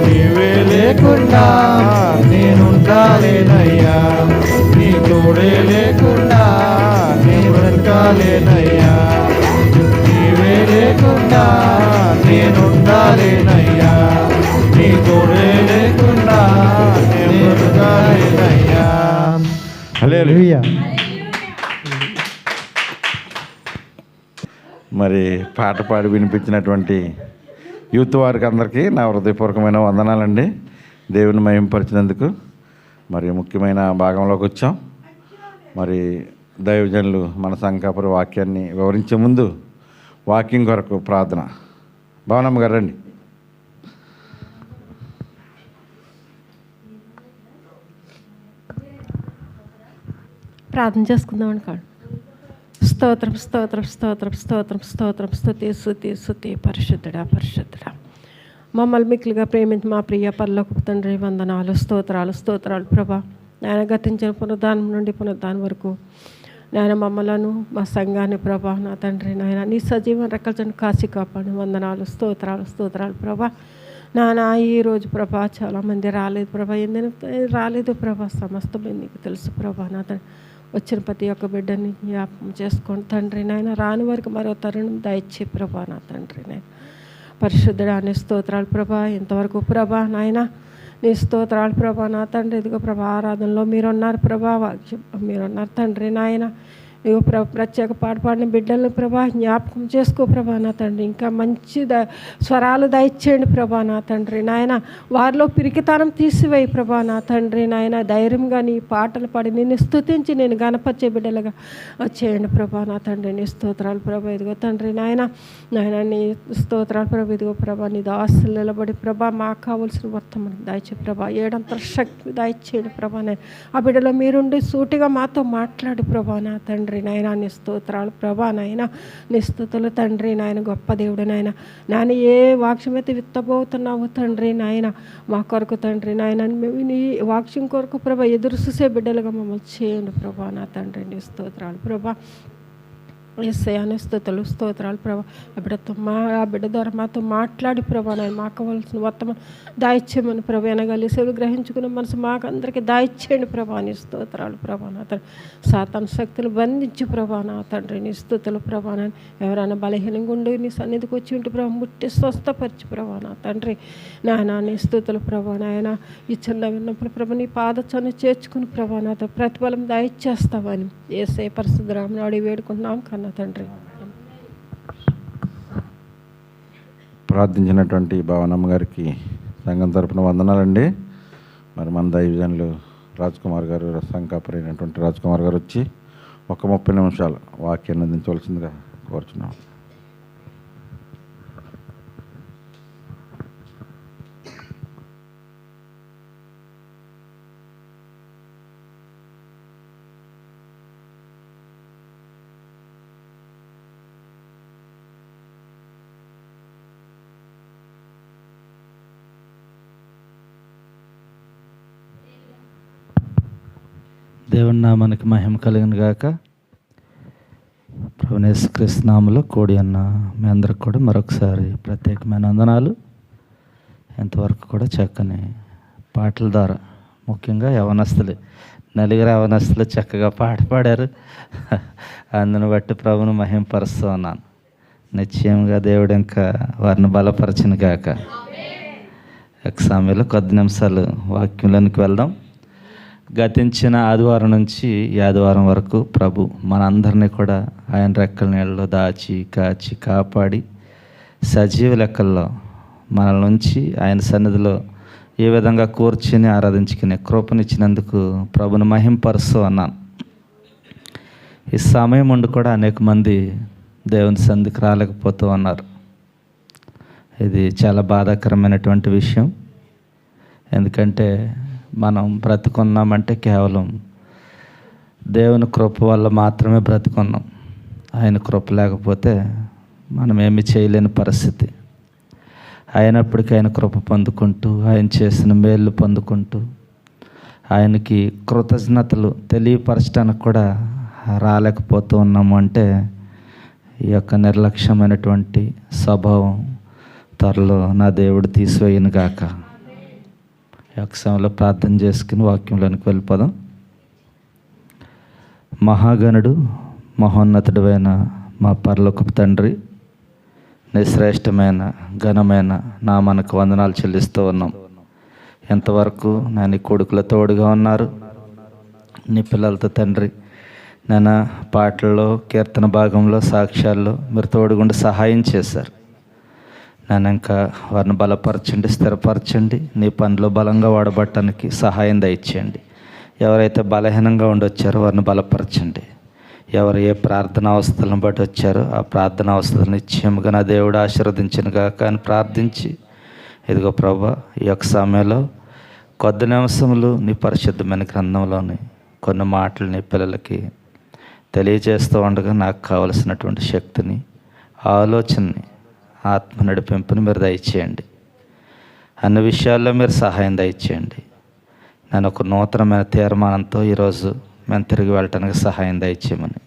నీవే లేకుండా నేనుండాలేనయ్యా నీ తోడే లేకుండా నే బ్రతకాలేనయ్యా నీవే లేకుండా నేనుండాలేనయ్యా నీ తోడే లేకుండా నే బ్రతకాలేనయ్యా హల్లెలూయా మరి పాట పాడి వినిపించినటువంటి యూత్ వారికి అందరికీ నా హృదయపూర్వకమైన వందనాలండి దేవుని మహింపరిచినందుకు మరి ముఖ్యమైన భాగంలోకి వచ్చాం మరి దైవజనులు మన సంఘాపురి వాక్యాన్ని వివరించే ముందు వాకింగ్ కొరకు ప్రార్థన భావనమ్మ గారు రండి ప్రార్థన చేసుకుందామని కాదు స్తోత్రం స్తోత్రం స్తోత్రం స్తోత్రం స్తోత్రం స్తుతి స్తుతి స్తుతి పరిశుద్ధుడా పరిశుద్ధుడా మమ్మల్ని మిక్కిలిగా ప్రేమించి మా ప్రియ పరలోకపు తండ్రి వందనాలు స్తోత్రాలు ప్రభా నాయన గతించిన పునరుద్ధానం నుండి పునరుద్ధానం వరకు నాయన మమ్మలను మా సంఘాన్ని ప్రభా నా తండ్రి నాయన నీ సజీవన రెక్కలచని కాచి కాపాడు వందనాలు స్తోత్రాలు ప్రభా నానా ఈరోజు ప్రభా చాలామంది రాలేదు ప్రభా, ఎందుకంటే రాలేదు ప్రభా, సమస్తం నీకు తెలుసు ప్రభా. నా తండ్రి వచ్చిన ప్రతి ఒక్క బిడ్డని జ్ఞాపకం చేసుకోండి తండ్రి నాయన. రాని వరకు మరో తరుణం దయచే ప్రభా నా తండ్రి నాయన. పరిశుద్ధుడా నీ స్తోత్రాలు ప్రభా. ఇంతవరకు ప్రభా నాయన నీ స్తోత్రాలు ప్రభా నా తండ్రి. ఇదిగో ప్రభా ఆరాధనలో మీరున్నారు ప్రభా, వాక్యం మీరున్నారు తండ్రి నాయన. ఇదిగో ప్రత్యేక పాట పాడిన బిడ్డలను ప్రభా జ్ఞాపకం చేసుకో ప్రభా నా తండ్రి. ఇంకా మంచి స్వరాలు దయచేయండి ప్రభా నా తండ్రి నాయన. వారిలో పిరికితనం తీసివేయి ప్రభా నా తండ్రి నాయన. ధైర్యంగా నీ పాటలు పాడి నిన్ను స్తుతించి నేను గణపరిచే బిడ్డలుగా చేయండి ప్రభా నా తండ్రి. నీ స్తోత్రాలు ప్రభా. ఇదిగో తండ్రి నాయన నాయన నీ స్తోత్రాలు ప్రభా. ఇదిగో ప్రభా నీ దాసులు నిలబడి ప్రభా మాకు కావాల్సిన వర్తమానం దయచే ప్రభా. ఏడంతర శక్తి దయచేయండి ప్రభా నాయన. ఆ బిడ్డలో మీరుండి సూటిగా మాతో మాట్లాడు ప్రభా నా తండ్రి నాయన. నీ స్తోత్రాలు ప్రభా నాయన. నీ స్తుతులు తండ్రి నాయన. గొప్ప దేవుడు నాయన. నాయన ఏ వాక్యం అయితే విత్తబోతున్నావు తండ్రి నాయన మా కొరకు తండ్రి నాయన. మేము నీ వాక్యం కొరకు ప్రభా ఎదురు చూసే బిడ్డలుగా మమ్మల్ని చేయండి ప్రభా నా తండ్రి. నీ స్తోత్రాలు ప్రభా. యేసయ్య స్తుతులు స్తోత్రాలు ప్రభా. ఆ బిడ్డ ద్వారా మాతో మాట్లాడి ప్రభా నాయన. మాకు కావాల్సిన వర్తమానం దాయిచ్చేయమని ప్రభా. అనగాలి సేవలు గ్రహించుకున్న మనసు మాకు అందరికీ దాయిచ్చేయండి ప్రభా. నీ స్తోత్రాలు ప్రభా నా తండ్రి. సాతాను శక్తులు బంధించి ప్రభా నా తండ్రి. నీ స్తుతులు ప్రభా నాయన. ఎవరైనా బలహీనంగా ఉండి నీ సన్నిధికి వచ్చి ఉంటే ప్రభా ముట్టి స్వస్థపరిచి ప్రభా నా తండ్రి నాయన. నీ స్తుతులు ప్రభా నాయన. ఈ చిన్న విన్నప్పుడు ప్రభా నీ పాదచను చేర్చుకుని ప్రభా నా ప్రతిఫలం దాయిచ్చేస్తావని యేసయ్య పరిశుద్ధ నామమున అడిగి వేడుకుంటున్నాం కన్నా తండ్రి. ప్రార్థించినటువంటి భావనమ్మ గారికి సంఘం తరపున వందనాలండి. మరి మన దైవజనులు రాజ్కుమార్ గారు, సంకాపురైనటువంటి రాజ్కుమార్ గారు వచ్చి ఒక 30 నిమిషాలు వాక్యాన్ని అందించవలసిందిగా కోరుచున్నాం. దేవుని నామానికి మహిమ కలిగిన గాక. ప్రభువు యేసుక్రీస్తు నామములో కూడి అన్న మీ అందరికి కూడా మరొకసారి ప్రత్యేకమైన వందనాలు. ఎంతవరకు కూడా చక్కని పాటల ద్వారా ముఖ్యంగా యవనస్తులు, నలుగురు యవనస్తులు చక్కగా పాట పాడారు. అందును బట్టి ప్రభువును మహిమపరుస్తూ ఉన్నాను. నిశ్చయంగా దేవుడు ఇంకా వారిని బలపరచిన గాక. ఒక సమయంలో కొద్ది నిమిషాలు వాక్యంలోనికి వెళ్దాం. గతించిన ఆదివారం నుంచి ఈ ఆదివారం వరకు ప్రభు మనందరినీ కూడా ఆయన రెక్కల నీళ్ళలో దాచి కాచి కాపాడి సజీవ లెక్కల్లో మన నుంచి ఆయన సన్నిధిలో ఏ విధంగా కూర్చుని ఆరాధించుకునే కృపనిచ్చినందుకు ప్రభుని మహింపరుస్తూ అన్నాను. ఈ సమయం ఉండి కూడా అనేక మంది దేవుని సన్నిధికి రాలేకపోతూ ఉన్నారు. ఇది చాలా బాధాకరమైనటువంటి విషయం. ఎందుకంటే మనం బ్రతుకున్నామంటే కేవలం దేవుని కృప వల్ల మాత్రమే బ్రతుకున్నాం. ఆయన కృప లేకపోతే మనం ఏమి చేయలేని పరిస్థితి. అయినప్పటికీ ఆయన కృప పొందుకుంటూ, ఆయన చేసిన మేళ్ళు పొందుకుంటూ, ఆయనకి కృతజ్ఞతలు తెలియపరచడానికి కూడా రాలేకపోతూ ఉన్నాము అంటే ఈ యొక్క నిర్లక్ష్యమైనటువంటి స్వభావం త్వరలో నా దేవుడు తీసివేయను గాక. ఈ యొక్క సమయంలో ప్రార్థన చేసుకుని వాక్యంలోనికి వెళ్ళిపోదాం. మహాగణుడు మహోన్నతుడైన మా పరలోకపు తండ్రి, నీ శ్రేష్టమైన ఘనమైన నామానికి వందనాలు చెల్లిస్తూ ఉన్నాం. ఎంతవరకు నీ కొడుకుల తోడుగా ఉన్నారు. నీ పిల్లలతో తండ్రి నేను పాటల్లో, కీర్తన భాగంలో, సాక్ష్యాల్లో మీరు తోడుగుండి సహాయం చేశారు. నన్ను ఇంకా వారిని బలపరచండి, స్థిరపరచండి. నీ పనిలో బలంగా వాడబట్టడానికి సహాయం దయచేయండి. ఎవరైతే బలహీనంగా ఉండొచ్చారో వారిని బలపరచండి. ఎవరు ఏ ప్రార్థన అవస్థలను బట్టి వచ్చారో ఆ ప్రార్థన అవస్థలను నిశ్చయముగా నా దేవుడు ఆశీర్వదించనుగా కానీ ప్రార్థించి, ఇదిగో ప్రభా ఈ యొక్క సమయంలో కొద్ది నిమిషములు నీ పరిశుద్ధమైన గ్రంథంలోని కొన్ని మాటలు నీ పిల్లలకి తెలియజేస్తూ ఉండగా నాకు కావలసినటువంటి శక్తిని, ఆలోచనని, ఆత్మ నడిపింపుని మీరు దయచేయండి. అన్ని విషయాల్లో మీరు సహాయం దయచేయండి. నేను ఒక నూతనమైన తీర్మానంతో ఈరోజు మేము తిరిగి వెళ్ళటానికి సహాయం దయచేయమని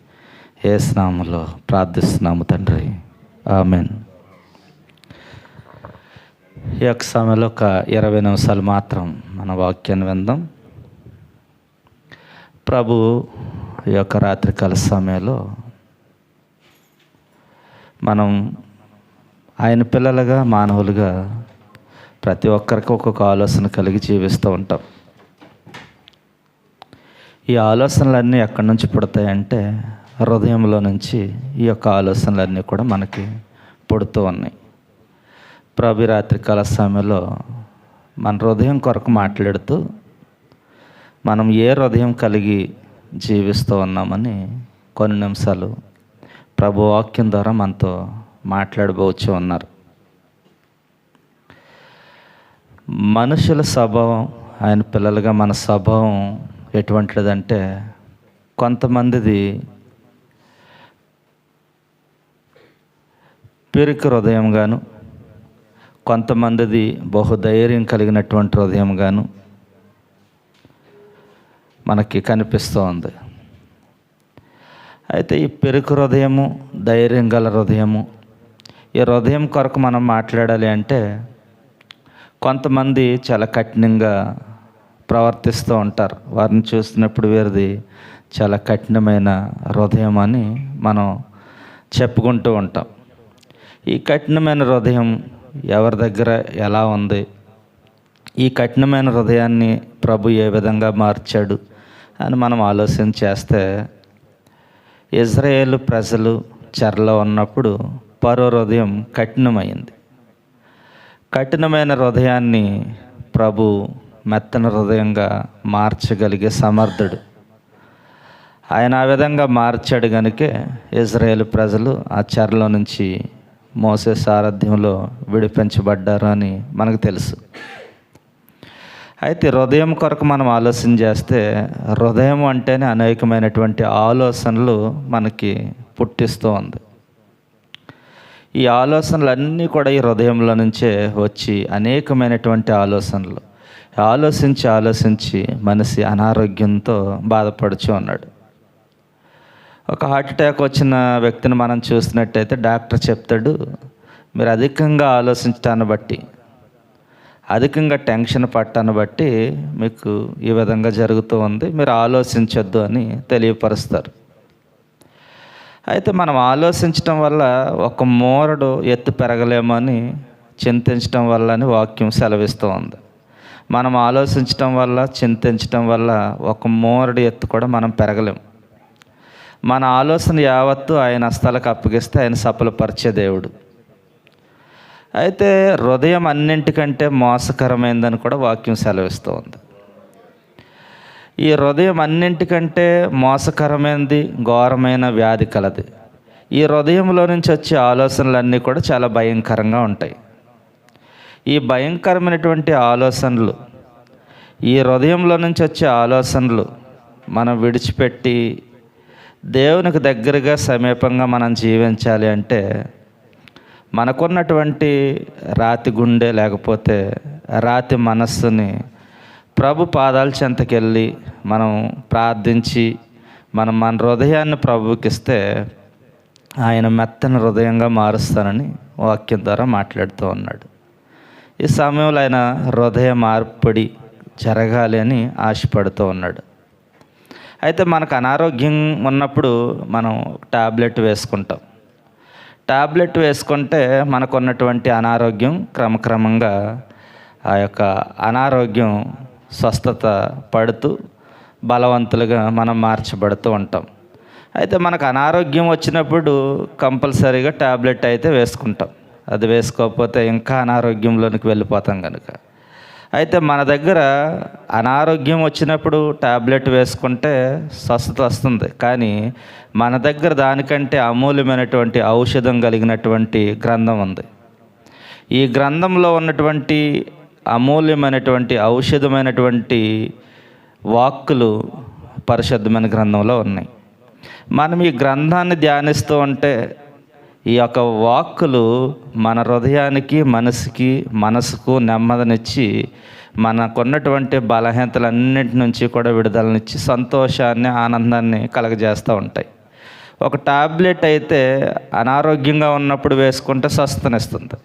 యేసు నామములో ప్రార్థిస్తున్నాము తండ్రి. ఆమెన్. ఈ యొక్క సమయంలో ఒక 20 నిమిషాలు మాత్రం మన వాక్యాన్ని విందాం. ప్రభు ఈ యొక్క రాత్రికాల సమయంలో మనం ఆయన పిల్లలుగా, మానవులుగా ప్రతి ఒక్కరికి ఒక్కొక్క ఆలోచన కలిగి జీవిస్తూ ఉంటాం. ఈ ఆలోచనలన్నీ ఎక్కడి నుంచి పుడతాయంటే హృదయంలో నుంచి ఈ యొక్క ఆలోచనలన్నీ కూడా మనకి పుడుతూ ఉన్నాయి. ప్రభు రాత్రికాల సమయంలో మన హృదయం కొరకు మాట్లాడుతూ మనం ఏ హృదయం కలిగి జీవిస్తూ ఉన్నామని కొన్ని నిమిషాలు ప్రభు వాక్యం ద్వారా మనతో మాట్లాడబోచు ఉన్నారు. మనుషుల స్వభావం, ఆయన పిల్లలుగా మన స్వభావం ఎటువంటిదంటే కొంతమందిది పిరికి హృదయం గాను, కొంతమందిది బహుధైర్యం కలిగినటువంటి హృదయం గాను మనకి కనిపిస్తూ ఉంది. అయితే ఈ పిరికి హృదయము, ధైర్యం గల హృదయము, ఈ హృదయం కొరకు మనం మాట్లాడాలి అంటే కొంతమంది చాలా కఠినంగా ప్రవర్తిస్తూ ఉంటారు. వారిని చూస్తున్నప్పుడు వీరిది చాలా కఠినమైన హృదయం అని మనం చెప్పుకుంటూ ఉంటాం. ఈ కఠినమైన హృదయం ఎవరి దగ్గర ఎలా ఉంది, ఈ కఠినమైన హృదయాన్ని ప్రభు ఏ విధంగా మార్చాడు అని మనం ఆలోచన చేస్తే, ఇజ్రాయేలు ప్రజలు చెరలో ఉన్నప్పుడు ఫరో హృదయం కఠినమైంది. కఠినమైన హృదయాన్ని ప్రభు మెత్తన హృదయంగా మార్చగలిగే సమర్థుడు. ఆయన ఆ విధంగా మార్చాడు కనుకే ఇజ్రాయేలు ప్రజలు ఆ చెరలో నుంచి మోసే సారథ్యంలో విడిపించబడ్డారు అని మనకు తెలుసు. అయితే హృదయం కొరకు మనం ఆలోచన చేస్తే, హృదయం అంటేనే అనేకమైనటువంటి ఆలోచనలు మనకి పుట్టిస్తూ ఉంది. ఈ ఆలోచనలన్నీ కూడా ఈ హృదయంలో నుంచే వచ్చి అనేకమైనటువంటి ఆలోచనలు ఆలోచించి మనిషి అనారోగ్యంతో బాధపడుచు ఉన్నాడు. ఒక హార్ట్ అటాక్ వచ్చిన వ్యక్తిని మనం చూసినట్టయితే డాక్టర్ చెప్తాడు, మీరు అధికంగా ఆలోచించటాన్ని బట్టి, అధికంగా టెన్షన్ పట్టాన్ని బట్టి మీకు ఈ విధంగా జరుగుతూ ఉంది, మీరు ఆలోచించొద్దు అని తెలియపరుస్తారు. అయితే మనం ఆలోచించటం వల్ల ఒక మోరడు ఎత్తు పెరగలేమో అని చింతించటం వల్ల అని వాక్యం సెలవిస్తూ ఉంది. మనం ఆలోచించటం వల్ల, చింతించటం వల్ల ఒక మోరడు ఎత్తు కూడా మనం పెరగలేము. మన ఆలోచన యావత్తు ఆయన హస్తాలకు అప్పగిస్తే ఆయన సఫలపరిచే దేవుడు. అయితే హృదయం అన్నింటికంటే మోసకరమైందని కూడా వాక్యం సెలవిస్తూ ఉంది. ఈ హృదయం అన్నింటికంటే మోసకరమైనది, ఘోరమైన వ్యాధి కలది. ఈ హృదయంలో నుంచి వచ్చే ఆలోచనలన్నీ కూడా చాలా భయంకరంగా ఉంటాయి. ఈ భయంకరమైనటువంటి ఆలోచనలు, ఈ హృదయంలో నుంచి వచ్చే ఆలోచనలు మనం విడిచిపెట్టి దేవునికి దగ్గరగా సమీపంగా మనం జీవించాలి అంటే మనకున్నటువంటి రాతి గుండె లేకపోతే రాతి మనస్సుని ప్రభు పాదాల చెంతకెళ్ళి మనం ప్రార్థించి మన హృదయాన్ని ప్రభువుకి ఇస్తే ఆయన మెత్తని హృదయంగా మారుస్తానని వాక్యం ద్వారా మాట్లాడుతూ ఉన్నాడు. ఈ సమయంలో ఆయన హృదయ మార్పిడి జరగాలి అని ఆశపడుతూ ఉన్నాడు. అయితే మనకు అనారోగ్యం ఉన్నప్పుడు మనం టాబ్లెట్ వేసుకుంటాం. టాబ్లెట్ వేసుకుంటే మనకున్నటువంటి అనారోగ్యం క్రమక్రమంగా ఆ యొక్క అనారోగ్యం స్వస్థత పడుతూ బలవంతులుగా మనం మార్చబడుతూ ఉంటాం. అయితే మనకు అనారోగ్యం వచ్చినప్పుడు కంపల్సరీగా టాబ్లెట్ అయితే వేసుకుంటాం. అది వేసుకోకపోతే ఇంకా అనారోగ్యంలోనికి వెళ్ళిపోతాం కనుక. అయితే మన దగ్గర అనారోగ్యం వచ్చినప్పుడు టాబ్లెట్ వేసుకుంటే స్వస్థత వస్తుంది, కానీ మన దగ్గర దానికంటే అమూల్యమైనటువంటి ఔషధం కలిగినటువంటి గ్రంథం ఉంది. ఈ గ్రంథంలో ఉన్నటువంటి అమూల్యమైనటువంటి ఔషధమైనటువంటి వాక్కులు పరిశుద్ధమైన గ్రంథంలో ఉన్నాయి. మనం ఈ గ్రంథాన్ని ధ్యానిస్తూ ఉంటే ఈ యొక్క వాక్కులు మన హృదయానికి, మనసుకు నెమ్మదినిచ్చి మనకున్నటువంటి బలహీనతలన్నింటి నుంచి కూడా విడుదలనిచ్చి సంతోషాన్ని, ఆనందాన్ని కలగజేస్తూ ఉంటాయి. ఒక టాబ్లెట్ అయితే అనారోగ్యంగా ఉన్నప్పుడు వేసుకుంటే స్వస్థనిస్తుంది,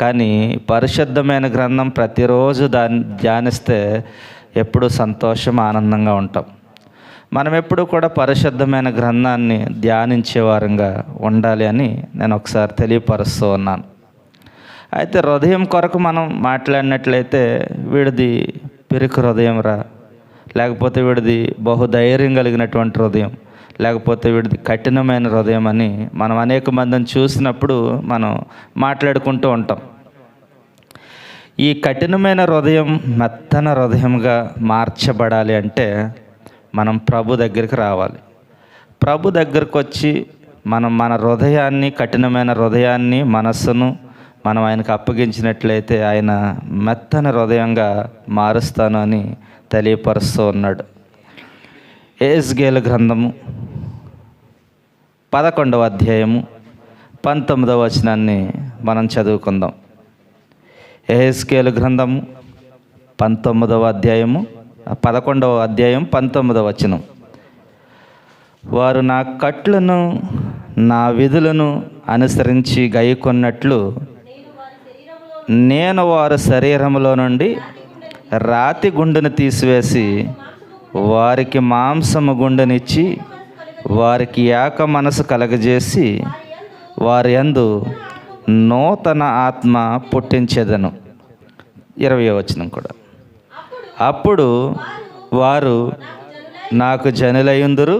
కానీ పరిశుద్ధమైన గ్రంథం ప్రతిరోజు దాన్ని ధ్యానిస్తే ఎప్పుడూ సంతోషం, ఆనందంగా ఉంటాం. మనం ఎప్పుడు కూడా పరిశుద్ధమైన గ్రంథాన్ని ధ్యానించే వారంగా ఉండాలి అని నేను ఒకసారి తెలియపరుస్తూ ఉన్నాను. అయితే హృదయం కొరకు మనం మాట్లాడినట్లయితే వీడిది పిరికి హృదయం రా, లేకపోతే వీడిది బహుధైర్యం కలిగినటువంటి హృదయం, లేకపోతే వీడిది కఠినమైన హృదయం అని మనం అనేక మందిని చూసినప్పుడు మనం మాట్లాడుకుంటూ ఉంటాం. ఈ కఠినమైన హృదయం మెత్తన హృదయంగా మార్చబడాలి అంటే మనం ప్రభు దగ్గరికి రావాలి. ప్రభు దగ్గరకు వచ్చి మనం మన హృదయాన్ని, కఠినమైన హృదయాన్ని, మనస్సును మనం ఆయనకు అప్పగించినట్లయితే ఆయన మెత్తన హృదయంగా మారుస్తాను అని తెలియపరుస్తూ ఉన్నాడు. యెహెజ్కేలు గ్రంథము 11వ అధ్యాయము 19వ వచనాన్ని మనం చదువుకుందాం. యెహెజ్కేలు గ్రంథము 11వ అధ్యాయము 19వ వచనం. వారు నా కట్లను, నా విధులను అనుసరించి గైకొన్నట్లు నేను వారి శరీరంలో నుండి రాతి గుండెను తీసివేసి వారికి మాంసము గుండెనిచ్చి వారికి ఏక మనసు కలగజేసి వారి యందు నూతన ఆత్మ పుట్టించెదను. 20వ వచనం కూడా. అప్పుడు వారు నాకు జనులయ్యుందురు,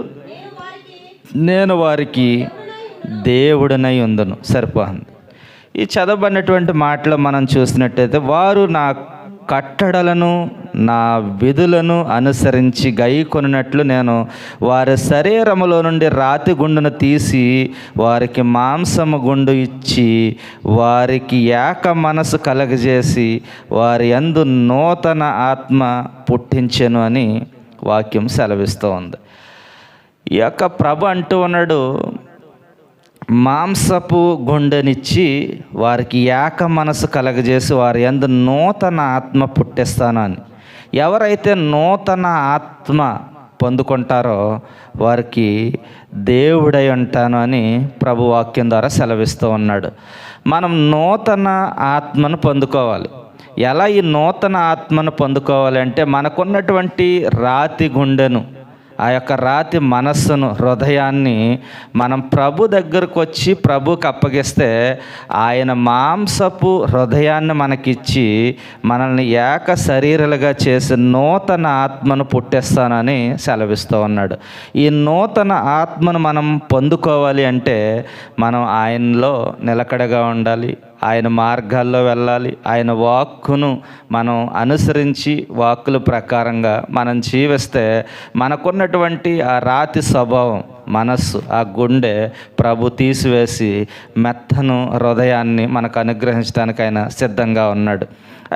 నేను వారికి దేవుడనై ఉందును. సరిపోయింది. ఈ చదవబడినటువంటి మాటలు మనం చూసినట్టయితే వారు నా కట్టడలను, నా విధులను అనుసరించి గైకొనినట్లు నేను వారి శరీరములో నుండి రాతి గుండును తీసి వారికి మాంసము గుండు ఇచ్చి వారికి ఏక మనసు కలగజేసి వారి యందు నూతన ఆత్మ పుట్టించెను అని వాక్యం సెలవిస్తూ ఉంది. ఈ యొక్క ప్రభు అంటూ ఉన్నాడు, మాంసపు గుండెనిచ్చి వారికి ఏక మనసు కలగజేసి వారి యందు నూతన ఆత్మ పుట్టిస్తాను అని. ఎవరైతే నూతన ఆత్మ పొందుకుంటారో వారికి దేవుడై ఉంటాను అని ప్రభు వాక్యం ద్వారా సెలవిస్తూ ఉన్నాడు. మనం నూతన ఆత్మను పొందుకోవాలి. ఎలా ఈ నూతన ఆత్మను పొందుకోవాలి అంటే మనకున్నటువంటి రాతి గుండెను, ఆ యొక్క రాతి మనస్సును, హృదయాన్ని మనం ప్రభు దగ్గరకు వచ్చి ప్రభుకి అప్పగిస్తే ఆయన మాంసపు హృదయాన్ని మనకిచ్చి మనల్ని ఏక శరీరాలుగా చేసి నూతన ఆత్మను పుట్టిస్తానని సెలవిస్తూ ఉన్నాడు. ఈ నూతన ఆత్మను మనం పొందుకోవాలి అంటే మనం ఆయనలో నిలకడగా ఉండాలి, ఆయన మార్గాల్లో వెళ్ళాలి. ఆయన వాక్కును మనం అనుసరించి వాక్కుల ప్రకారంగా మనం జీవిస్తే మనకున్నటువంటి ఆ రాతి స్వభావం, మనస్సు, ఆ గుండె ప్రభు తీసివేసి మెత్తను హృదయాన్ని మనకు అనుగ్రహించడానికి ఆయన సిద్ధంగా ఉన్నాడు.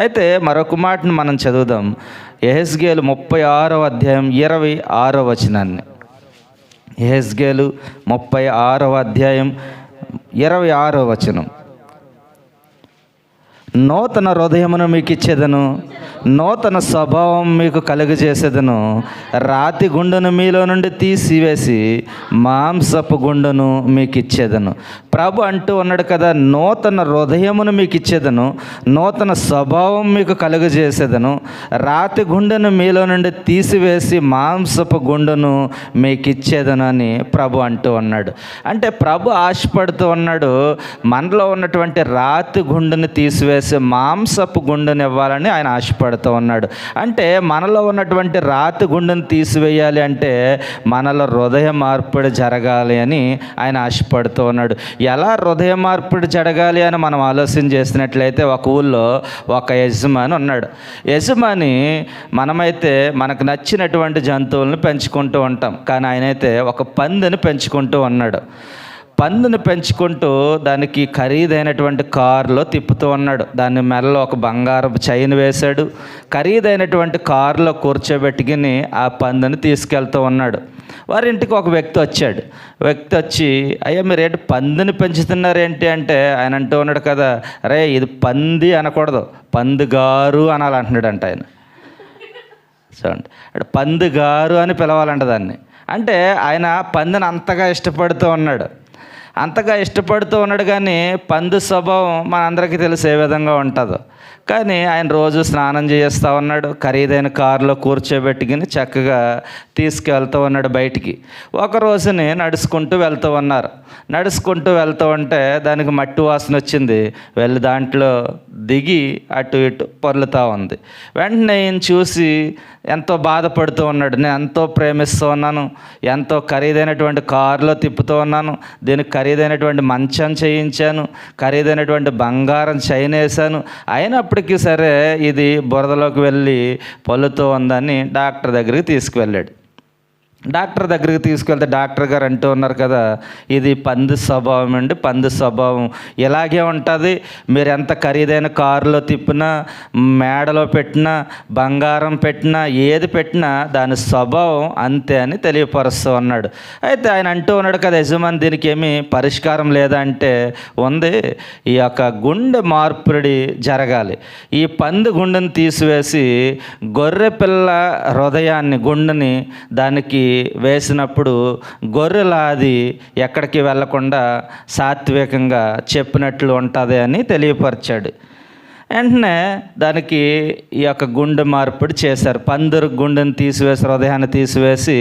అయితే మరొక మాటను మనం చదువుదాం. యెహెజ్కేలు 36వ అధ్యాయం 26వ వచనాన్ని. యెహెజ్కేలు 36వ అధ్యాయం 26వ వచనం. నూతన హృదయమును మీకు ఇచ్చేదను, నూతన స్వభావం మీకు కలుగజేసేదను, రాతి గుండెను మీలో నుండి తీసివేసి మాంసపు గుండెను మీకు ఇచ్చేదను. ప్రభు అంటూ ఉన్నాడు కదా, నూతన హృదయమును మీకు ఇచ్చేదను, నూతన స్వభావం మీకు కలుగజేసేదను, రాతి గుండెను మీలో నుండి తీసివేసి మాంసపు గుండెను మీకు ఇచ్చేదను అని ప్రభు అంటూ ఉన్నాడు. అంటే ప్రభు ఆశపడుతూ ఉన్నాడు, మనలో ఉన్నటువంటి రాతి గుండెను తీసివేసి మాంసపు గుండెను ఇవ్వాలని ఆయన ఆశపడుతూ ఉన్నాడు. అంటే మనలో ఉన్నటువంటి రాతి గుండెను తీసివేయాలి అంటే మనలో హృదయ మార్పిడి జరగాలి అని ఆయన ఆశపడుతూ ఉన్నాడు. ఎలా హృదయ మార్పిడి జరగాలి అని మనం ఆలోచన చేసినట్లయితే ఒక ఊళ్ళో ఒక యజమాని ఉన్నాడు. యజమాని మనమైతే మనకు నచ్చినటువంటి జంతువులను పెంచుకుంటూ ఉంటాం, కానీ ఆయనైతే ఒక పందిని పెంచుకుంటూ ఉన్నాడు. పందుని పెంచుకుంటూ దానికి ఖరీదైనటువంటి కారులో తిప్పుతూ ఉన్నాడు. దాని మెడలో ఒక బంగారపు చైన్ వేశాడు. ఖరీదైనటువంటి కారులో కూర్చోబెట్టుకుని ఆ పందుని తీసుకెళ్తూ ఉన్నాడు. వారి ఇంటికి ఒక వ్యక్తి వచ్చాడు. వ్యక్తి వచ్చి, అయ్యా మీరు ఏంటి పందిని పెంచుతున్నారేంటి అంటే ఆయన అంటూ ఉన్నాడు కదా, అరే ఇది పంది అనకూడదు, పందుగారు అనాలంటున్నాడంట ఆయన. చూడండి, అంటే పందుగారు అని పిలవాలంట దాన్ని. అంటే ఆయన పందిని అంతగా ఇష్టపడుతూ ఉన్నాడు. అంతగా ఇష్టపడుతూ ఉన్నాడు. కానీ పంది స్వభావం మనందరికీ తెలిసి ఏ విధంగా ఉంటుందో. కానీ ఆయన రోజు స్నానం చేస్తూ ఉన్నాడు, ఖరీదైన కారులో కూర్చోబెట్టుకుని చక్కగా తీసుకెళ్తూ ఉన్నాడు బయటికి. ఒక రోజుని నడుచుకుంటూ వెళ్తూ ఉన్నారు. నడుచుకుంటూ వెళ్తూ ఉంటే దానికి మట్టి వాసన వచ్చింది. వెళ్ళి దాంట్లో దిగి అటు ఇటు పొర్లుతూ ఉంది. వెంటనే ఈయన చూసి ఎంతో బాధపడుతూ ఉన్నాడు. నేను ఎంతో ప్రేమిస్తూ ఉన్నాను, ఎంతో ఖరీదైనటువంటి కారులో తిప్పుతూ ఉన్నాను, దీనికి ఖరీదైనటువంటి మంచం చేయించాను, ఖరీదైనటువంటి బంగారం చైన్ వేసాను, అయినప్పటికీ సరే ఇది బురదలోకి వెళ్ళి పొల్లుతూ ఉందని డాక్టర్ దగ్గరికి తీసుకువెళ్ళాడు. డాక్టర్ దగ్గరికి తీసుకెళ్తే డాక్టర్ గారు అంటూ ఉన్నారు కదా, ఇది పంది స్వభావం అండి, పంది స్వభావం ఇలాగే ఉంటుంది. మీరు ఎంత ఖరీదైన కారులో తిప్పినా, మేడలో పెట్టినా, బంగారం పెట్టినా, ఏది పెట్టినా దాని స్వభావం అంతే అని తెలియపరుస్తూ ఉన్నాడు. అయితే ఆయన అంటూ ఉన్నాడు కదా, యజమాని దీనికి ఏమీ పరిష్కారం లేదా అంటే, ఉంది. ఈ యొక్క గుండె మార్పిడి జరగాలి. ఈ పంది గుండెని తీసివేసి గొర్రె పిల్ల హృదయాన్ని, గుండెని దానికి వేసినప్పుడు గొర్రెల అది ఎక్కడికి వెళ్లకుండా సాత్వికంగా చెప్పినట్లు ఉంటుంది అని తెలియపరిచాడు. వెంటనే దానికి ఈ యొక్క గుండె మార్పిడి చేశారు. పందిరు గుండెని తీసివేసి, హృదయాన్ని తీసివేసి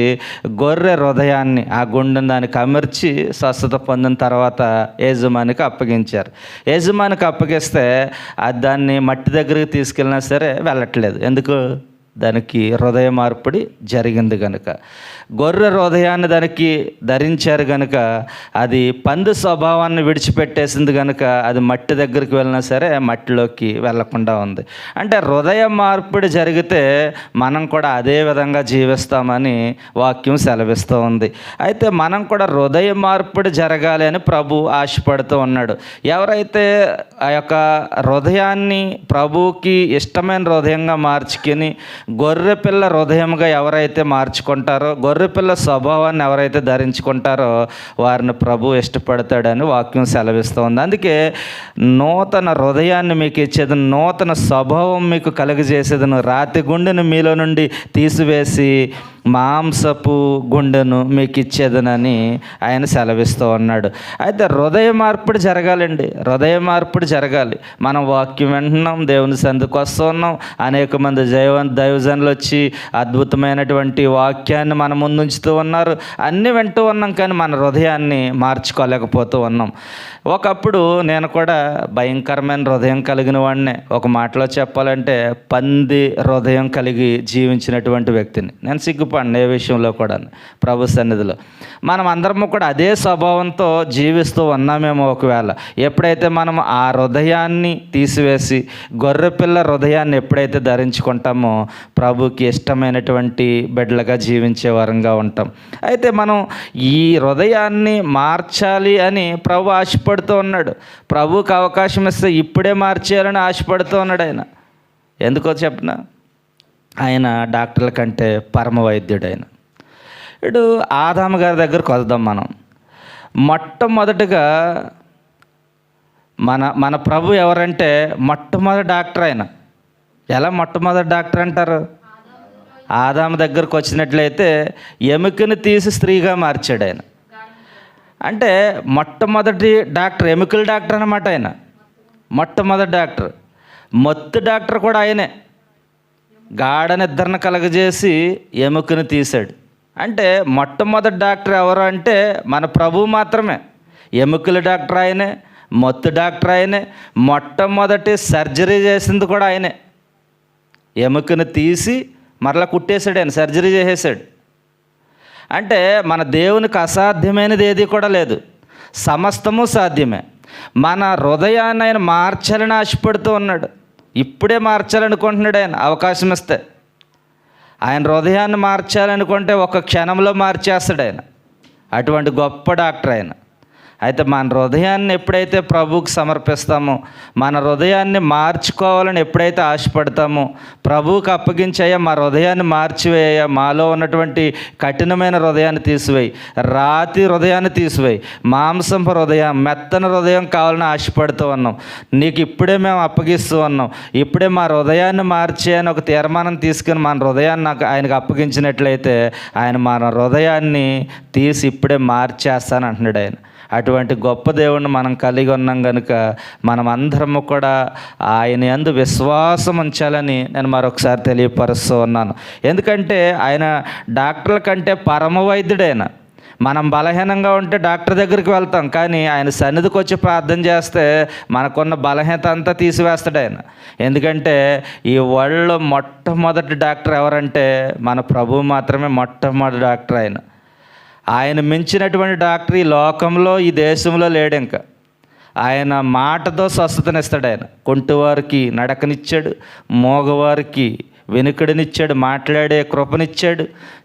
గొర్రె హృదయాన్ని, ఆ గుండెని దానికి అమర్చి స్వస్థత పొందిన తర్వాత యజమానికి అప్పగించారు. యజమానికి అప్పగిస్తే అది దాన్ని మట్టి దగ్గరికి తీసుకెళ్ళినా సరే వెళ్ళట్లేదు. ఎందుకు? దానికి హృదయ మార్పిడి జరిగింది కనుక. గొర్రె హృదయాన్ని దానికి ధరించారు కనుక అది పంది స్వభావాన్ని విడిచిపెట్టేసింది కనుక అది మట్టి దగ్గరికి వెళ్ళినా సరే మట్టిలోకి వెళ్ళకుండా ఉంది. అంటే హృదయ మార్పిడి జరిగితే మనం కూడా అదే విధంగా జీవిస్తామని వాక్యం సెలవిస్తూ ఉంది. అయితే మనం కూడా హృదయ మార్పిడి జరగాలి అని ప్రభు ఆశపడుతూ ఉన్నాడు. ఎవరైతే ఆ యొక్క హృదయాన్ని ప్రభువుకి ఇష్టమైన హృదయంగా మార్చుకొని గొర్రెపిల్ల హృదయంగా ఎవరైతే మార్చుకుంటారో, గొర్రెపిల్ల స్వభావాన్ని ఎవరైతే ధరించుకుంటారో వారిని ప్రభు ఇష్టపడతాడని వాక్యం సెలవిస్తుంది. అందుకే నూతన హృదయాన్ని మీకు ఇచ్చేది, నూతన స్వభావం మీకు కలుగజేసేదను, రాతి గుండెను మీలో నుండి తీసివేసి మాంసపు గుండెను మీకు ఇచ్చేదనని ఆయన సెలవిస్తూ ఉన్నాడు. అయితే హృదయ మార్పిడి జరగాలండి, హృదయ మార్పిడి జరగాలి. మనం వాక్యం వింటున్నాం, దేవుని సందుకు వస్తూ ఉన్నాం, అనేక మంది దైవజనులు వచ్చి అద్భుతమైనటువంటి వాక్యాన్ని మన ముందుంచుతూ ఉన్నారు, అన్నీ వింటూ ఉన్నాం, కానీ మన హృదయాన్ని మార్చుకోలేకపోతూ ఉన్నాం. ఒకప్పుడు నేను కూడా భయంకరమైన హృదయం కలిగిన వాడినే. ఒక మాటలో చెప్పాలంటే పంది హృదయం కలిగి జీవించినటువంటి వ్యక్తిని. నేను సిగ్గుపడిన ఏ విషయంలో కూడా ప్రభు సన్నిధిలో. మనం అందరము కూడా అదే స్వభావంతో జీవిస్తూ ఉన్నామేమో. ఒకవేళ ఎప్పుడైతే మనం ఆ హృదయాన్ని తీసివేసి గొర్రెపిల్ల హృదయాన్ని ఎప్పుడైతే ధరించుకుంటామో ప్రభుకి ఇష్టమైనటువంటి బిడ్డలుగా జీవించే వారంగా ఉంటాం. అయితే మనం ఈ హృదయాన్ని మార్చాలి అని ప్రభు ఆశపడుతూ ఉన్నాడు. ప్రభువుకి అవకాశం ఇస్తే ఇప్పుడే మార్చేయాలని ఆశపడుతూ ఉన్నాడు ఆయన. ఎందుకో చెప్పనా, ఆయన డాక్టర్ల కంటే పరమ వైద్యుడు ఆయన. ఇప్పుడు ఆదాము గారి దగ్గరకు వద్దాం మనం. మొట్టమొదటిగా మన ప్రభు ఎవరంటే మొట్టమొదటి డాక్టర్ ఆయన. ఎలా మొట్టమొదటి డాక్టర్ అంటారు? ఆదాము దగ్గరకు వచ్చినట్లయితే ఎముకని తీసి స్త్రీగా మార్చాడు ఆయన. అంటే మొట్టమొదటి డాక్టర్, ఎముకల డాక్టర్ అన్నమాట ఆయన. మొట్టమొదటి డాక్టర్. మొత్తు డాక్టర్ కూడా ఆయనే. గాఢ నిద్రను కలగజేసి ఎముకను తీశాడు. అంటే మొట్టమొదటి డాక్టర్ ఎవరు అంటే మన ప్రభువు మాత్రమే. ఎముకల డాక్టర్ ఆయనే, మొత్తు డాక్టర్ ఆయనే, మొట్టమొదటి సర్జరీ చేసింది కూడా ఆయనే. ఎముకను తీసి మరలా కుట్టేశాడు ఆయన, సర్జరీ చేసేసాడు. అంటే మన దేవునికి అసాధ్యమైనది ఏది కూడా లేదు, సమస్తము సాధ్యమే. మన హృదయాన్ని ఆయన మార్చాలని ఆశపడుతూ ఉన్నాడు. ఇప్పుడే మార్చాలనుకుంటున్నాడు ఆయన అవకాశం ఇస్తే. ఆయన హృదయాన్ని మార్చాలనుకుంటే ఒక క్షణంలో మార్చేస్తాడు ఆయన. అటువంటి గొప్ప డాక్టర్ ఆయన. అయితే మన హృదయాన్ని ఎప్పుడైతే ప్రభువుకి సమర్పిస్తామో, మన హృదయాన్ని మార్చుకోవాలని ఎప్పుడైతే ఆశపడతామో, ప్రభువుకి అప్పగించాయా మా హృదయాన్ని మార్చివేయ, మాలో ఉన్నటువంటి కఠినమైన హృదయాన్ని తీసివేయి, రాతి హృదయాన్ని తీసివేయి, మాంసంపు హృదయం, మెత్తన హృదయం కావాలని ఆశపడుతూ ఉన్నాం. నీకు ఇప్పుడే మేము అప్పగిస్తూ ఉన్నాం, ఇప్పుడే మా హృదయాన్ని మార్చేయని ఒక తీర్మానం తీసుకుని మన హృదయాన్ని ఆయనకు అప్పగించినట్లయితే ఆయన మన హృదయాన్ని తీసి ఇప్పుడే మార్చేస్తాను అంటున్నాడు ఆయన. అటువంటి గొప్ప దేవుణ్ణి మనం కలిగి ఉన్నాం కనుక మనం అందరము కూడా ఆయన యందు విశ్వాసం ఉంచాలని నేను మరొకసారి తెలియపరుస్తూ ఉన్నాను. ఎందుకంటే ఆయన డాక్టర్ల కంటే పరమ వైద్యుడైన. మనం బలహీనంగా ఉంటే డాక్టర్ దగ్గరికి వెళ్తాం, కానీ ఆయన సన్నిధికి వచ్చి ప్రార్థన చేస్తే మనకున్న బలహీనత అంతా తీసివేస్తాడు ఆయన. ఎందుకంటే ఈ వరల్డ్లో మొట్టమొదటి డాక్టర్ ఎవరంటే మన ప్రభువు మాత్రమే మొట్టమొదటి డాక్టర్. ఆయన మించినటువంటి డాక్టర్ ఈ లోకంలో, ఈ దేశంలో లేడు. ఇంకా ఆయన మాటతో స్వస్థతనిస్తాడు. ఆయన కుంటివారికి నడకనిచ్చాడు, మోగవారికి వెనుకడినిచ్చాడు, మాట్లాడే కృపనిచ్చాడు,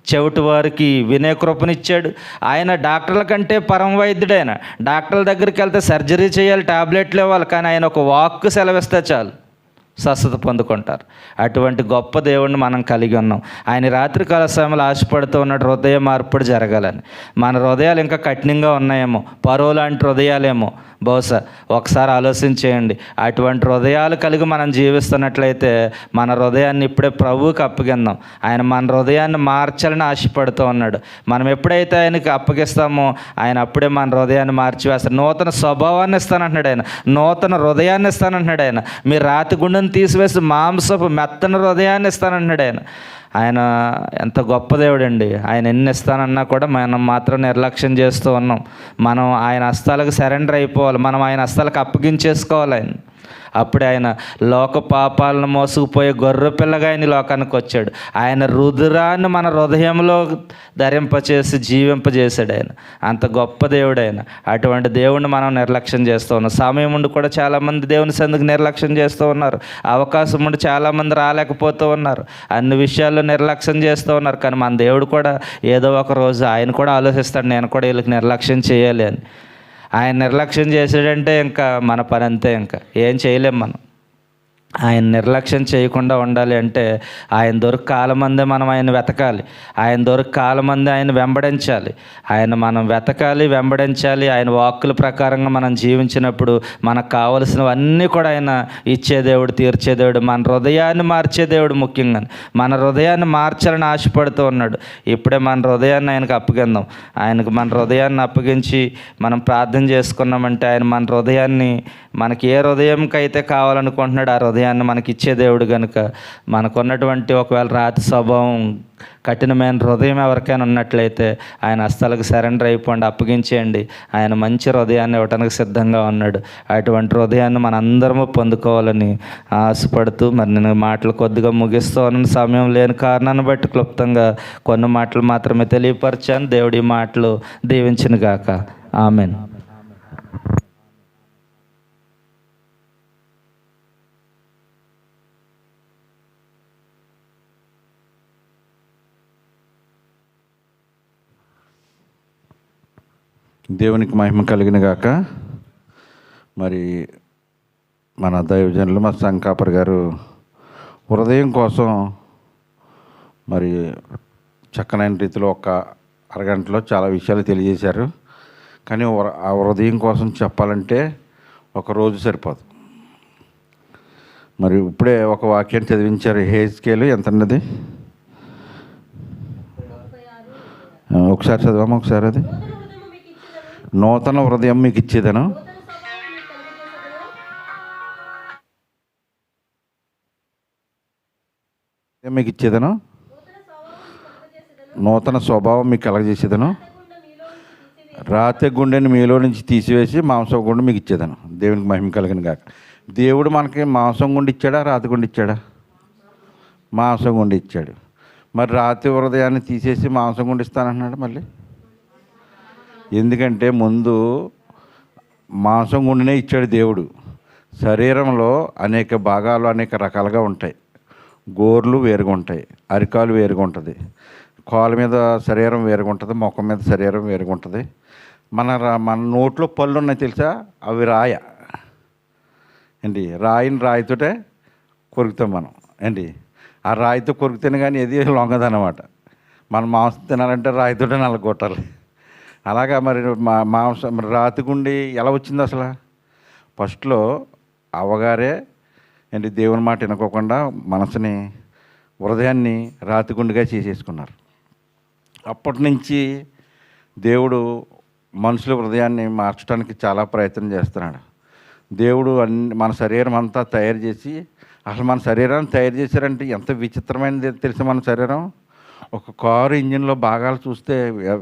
చెవిటి వారికి వినే కృపనిచ్చాడు. ఆయన డాక్టర్ల కంటే పరమ వైద్యుడైన. డాక్టర్ల దగ్గరికి వెళ్తే సర్జరీ చేయాలి, టాబ్లెట్లు ఇవ్వాలి, కానీ ఆయన ఒక వాక్కు సెలవిస్తే చాలు స్వస్థత పొందుకుంటారు. అటువంటి గొప్ప దేవుణ్ణి మనం కలిగి ఉన్నాం. ఆయన రాత్రికాల సమయంలో ఆశపడుతూ ఉన్నాడు హృదయ మార్పుడు జరగాలని. మన హృదయాలు ఇంకా కఠినంగా ఉన్నాయేమో, పరో లాంటి హృదయాలేమో బహుశా. ఒకసారి ఆలోచించేయండి. అటువంటి హృదయాలు కలిగి మనం జీవిస్తున్నట్లయితే మన హృదయాన్ని ఇప్పుడే ప్రభువుకి అప్పగిద్దాం. ఆయన మన హృదయాన్ని మార్చాలని ఆశపడుతూ ఉన్నాడు. మనం ఎప్పుడైతే ఆయనకి అప్పగిస్తామో ఆయన అప్పుడే మన హృదయాన్ని మార్చివేస్తాడు. నూతన స్వభావాన్ని ఇస్తానంటున్నాడు ఆయన, నూతన హృదయాన్ని ఇస్తానంటున్నాడు ఆయన. మీరు రాతి గుండెను తీసివేసి మాంసపు మెత్తన హృదయాన్ని ఇస్తానంటున్నాడు ఆయన. ఆయన ఎంత గొప్ప దేవుడండి. ఆయన ఎన్ని ఇస్తానన్నా కూడా మనం మాత్రం నిర్లక్ష్యం చేస్తూ ఉన్నాం. మనం ఆయన హస్తాలకు సరెండర్ అయిపోవాలి, మనం ఆయన హస్తాలకు అప్పగించేసుకోవాలి ఆయన. అప్పుడే ఆయన లోక పాపాలను మోసుకుపోయే గొర్రె పిల్లగా ఆయన లోకానికి వచ్చాడు. ఆయన రుధిరాన్ని మన హృదయంలో ధరింపచేసి జీవింపజేశాడు ఆయన. అంత గొప్ప దేవుడు ఆయన. అటువంటి దేవుణ్ణి మనం నిర్లక్ష్యం చేస్తూ ఉన్నాం. సమయం ఉండి కూడా చాలామంది దేవుని సందుకు నిర్లక్ష్యం చేస్తూ ఉన్నారు. అవకాశం ఉండి చాలామంది రాలేకపోతూ ఉన్నారు. అన్ని విషయాల్లో నిర్లక్ష్యం చేస్తూ ఉన్నారు. కానీ మన దేవుడు కూడా ఏదో ఒక రోజు ఆయన కూడా ఆలోచిస్తాడు, నేను కూడా వీళ్ళకి నిర్లక్ష్యం చేయాలి అని. ఆయన నిర్లక్ష్యం చేసాడంటే ఇంకా మన పని అంతే, ఇంకా ఏం చేయలేం మనం. ఆయన నిర్లక్ష్యం చేయకుండా ఉండాలి అంటే ఆయన దొరికి కాలమందే మనం ఆయన వెతకాలి. ఆయన దొరికి కాలమందే ఆయన వెంబడించాలి. ఆయన మనం వెతకాలి, వెంబడించాలి. ఆయన వాక్కుల ప్రకారంగా మనం జీవించినప్పుడు మనకు కావలసినవన్నీ కూడా ఆయన ఇచ్చే దేవుడు, తీర్చే దేవుడు, మన హృదయాన్ని మార్చే దేవుడు. ముఖ్యంగా మన హృదయాన్ని మార్చాలని ఆశపడుతూ ఉన్నాడు. ఇప్పుడే మన హృదయాన్ని ఆయనకు అప్పగిద్దాం. ఆయనకు మన హృదయాన్ని అప్పగించి మనం ప్రార్థన చేసుకున్నామంటే ఆయన మన హృదయాన్ని, మనకి ఏ హృదయంకైతే కావాలనుకుంటున్నాడు ఆ హృదయాన్ని మనకి ఇచ్చే దేవుడు కనుక మనకున్నటువంటి ఒకవేళ రాతి స్వభావం, కఠినమైన హృదయం ఎవరికైనా ఉన్నట్లయితే ఆయన హస్తాలకు సరెండర్ అయిపోండి, అప్పగించేయండి. ఆయన మంచి హృదయాన్ని ఇవ్వడానికి సిద్ధంగా ఉన్నాడు. అటువంటి హృదయాన్ని మన అందరము పొందుకోవాలని ఆశపడుతూ మరి నేను మాటలు కొద్దిగా ముగిస్తూ ఉన్న సమయం లేని కారణాన్ని బట్టి క్లుప్తంగా కొన్ని మాటలు మాత్రమే తెలియపరిచాను. దేవుడి మాటలు దీవించును గాక. ఆమెన్. దేవునికి మహిమ కలిగిన గాక. మరి మన దైవజనులు మా శంకాపర్ గారు హృదయం కోసం మరి చక్కనైన రీతిలో ఒక అరగంటలో చాలా విషయాలు తెలియజేశారు. కానీ ఆ హృదయం కోసం చెప్పాలంటే ఒక రోజు సరిపోదు. మరి ఇప్పుడే ఒక వాక్యాన్ని చదివించారు. హెజ్కేలు ఎంత అన్నది ఒకసారి చదివామా ఒకసారి? అది నూతన హృదయం మీకు ఇచ్చేదను, మీకు ఇచ్చేదను, నూతన స్వభావం మీకు కలగజేసేదను, రాతి గుండెని మీలో నుంచి తీసివేసి మాంసం గుండె మీకు ఇచ్చేదను. దేవునికి మహిమ కలిగిన గాక. దేవుడు మనకి మాంసం గుండె ఇచ్చాడా, రాతి గుండె ఇచ్చాడా? మాంసం గుండె ఇచ్చాడు. మరి రాతి హృదయాన్ని తీసేసి మాంసం గుండె ఇస్తానంటున్నాడు మళ్ళీ. ఎందుకంటే ముందు మాంసం గుండెనే ఇచ్చాడు దేవుడు. శరీరంలో అనేక భాగాలు అనేక రకాలుగా ఉంటాయి. గోర్లు వేరుగా ఉంటాయి, అరికాలు వేరుగా ఉంటుంది, కాళ్ళ మీద శరీరం వేరుగా ఉంటుంది, ముఖం మీద శరీరం వేరుగా ఉంటుంది. మన నోట్లో పళ్ళు ఉన్నాయి తెలుసా, అవి రాయ ఏంటి, రాయితోటే కొరుకుతాం మనం ఏంటి. ఆ రాయితో కొరికితేనే కానీ ఏది లొంగదన్నమాట. మనం మాంసం తినాలంటే రాయితోటే నల్లగొట్టాలి. అలాగా మరి మాంసం మరి రాతి గుండి ఎలా వచ్చింది అసలు? ఫస్ట్లో అవ్వగారే ఏంటి దేవుని మాట వినుకోకుండా మనసుని, హృదయాన్ని రాతి గుండిగా చేసేసుకున్నారు. అప్పటి నుంచి దేవుడు మనుషుల హృదయాన్ని మార్చడానికి చాలా ప్రయత్నం చేస్తున్నాడు. దేవుడు మన శరీరం అంతా తయారు చేసి, అసలు మన శరీరాన్ని తయారు చేశారంటే ఎంత విచిత్రమైనది తెలుసు. మన శరీరం ఒక కారు ఇంజిన్లో భాగాలు చూస్తే,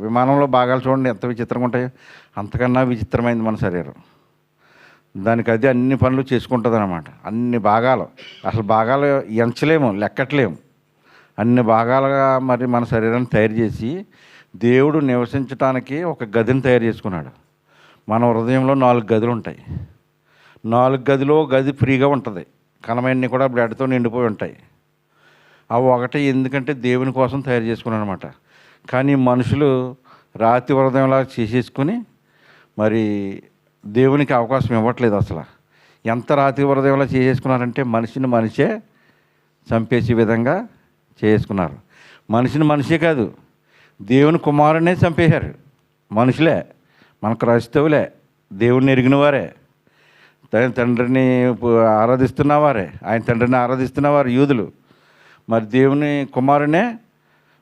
విమానంలో భాగాలు చూడండి ఎంత విచిత్రంగా ఉంటాయో, అంతకన్నా విచిత్రమైంది మన శరీరం. దానికి అది అన్ని పనులు చేసుకుంటుంది అన్నమాట. అన్ని భాగాలు, అసలు భాగాలు ఎంచలేము, లెక్కట్లేము. అన్ని భాగాలుగా మరి మన శరీరాన్ని తయారు చేసి దేవుడు నివసించడానికి ఒక గదిని తయారు చేసుకున్నాడు. మన హృదయంలో 4 గదులు ఉంటాయి. 4 గదిలో గది ఫ్రీగా ఉంటుంది. కనమన్నీ కూడా బ్లడ్తో నిండిపోయి ఉంటాయి. అవి ఒకటి ఎందుకంటే దేవుని కోసం తయారు చేసుకున్నాను అనమాట. కానీ మనుషులు రాతి హృదయంలా చేసేసుకుని మరి దేవునికి అవకాశం ఇవ్వట్లేదు. అసలు ఎంత రాతి హృదయంలా చేసేసుకున్నారంటే మనిషిని మనిషే చంపేసే విధంగా చేసుకున్నారు. మనిషిని మనిషే కాదు, దేవుని కుమారునే చంపేశారు. మనుషులే, మన క్రైస్తవులే, దేవుణ్ణి ఎరిగిన వారే, తండ్రిని ఆరాధిస్తున్నవారే, ఆయన తండ్రిని ఆరాధిస్తున్నవారు యూదులు. మరి దేవుని కుమారునే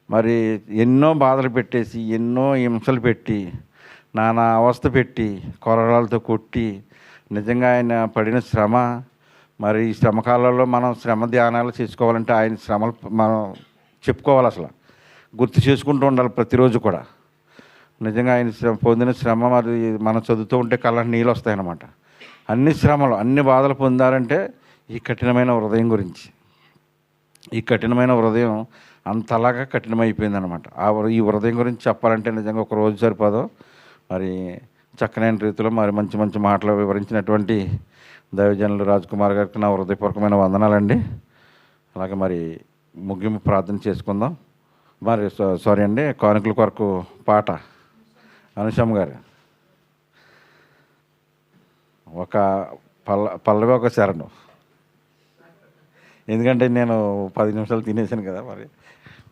మరి ఎన్నో బాధలు పెట్టేసి, ఎన్నో హింసలు పెట్టి, నానా అవస్థ పెట్టి, కొరడాలతో కొట్టి, నిజంగా ఆయన పడిన శ్రమ, మరి ఈ శ్రమకాలంలో మనం శ్రమ ధ్యానాలు చేసుకోవాలంటే ఆయన శ్రమలు మనం చెప్పుకోవాలి, అసలు గుర్తు చేసుకుంటూ ఉండాలి ప్రతిరోజు కూడా. నిజంగా ఆయన పొందిన శ్రమ మరి మనం చదువుతూ ఉంటే కళ్ళ నీళ్ళు వస్తాయన్నమాట. అన్ని శ్రమలు, అన్ని బాధలు పొందారంటే ఈ కఠినమైన హృదయం గురించి. ఈ కఠినమైన హృదయం అంతలాగా కఠినమైపోయిందనమాట. ఈ హృదయం గురించి చెప్పాలంటే నిజంగా ఒక రోజు సరిపోదు. మరి చక్కనైన రీతిలో మరి మంచి మంచి మాటలు వివరించినటువంటి దైవజనులు రాజ్కుమార్ గారికి నా హృదయపూర్వకమైన వందనాలండి. అలాగే మరి ముగింపు ప్రార్థన చేసుకుందాం. మరి సారీ అండి, కానుకల కొరకు పాట అనుషమ్ గారు ఒక పల్లవి ఒక శరణు. ఎందుకంటే నేను 10 నిమిషాలు తినేసాను కదా. మరి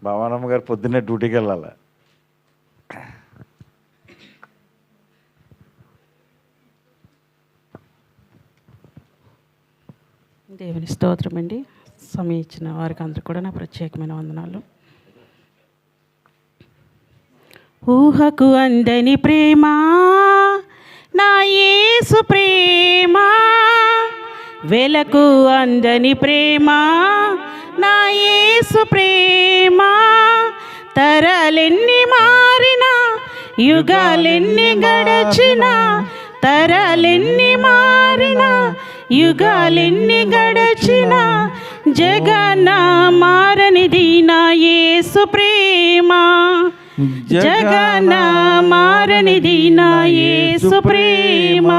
భవానమ్మ గారు పొద్దున్నే డ్యూటీకి వెళ్ళాలి. దేవుని స్తోత్రం అండి. సమయం ఇచ్చిన వారికి అందరూ కూడా నా ప్రత్యేకమైన వందనాలు. ఊహకు అందని ప్రేమ నా యేసు ప్రేమ, వెలకు అందని ప్రేమ నా యేసు ప్రేమ, తరాలెన్ని మారినా యుగాలెన్ని గడచినా, తరాలెన్ని మారినా యుగాలెన్ని గడచిన జగన్న మారనిది నా యేసు ప్రేమ, జగన్న మారనిది నా యేసు ప్రేమ.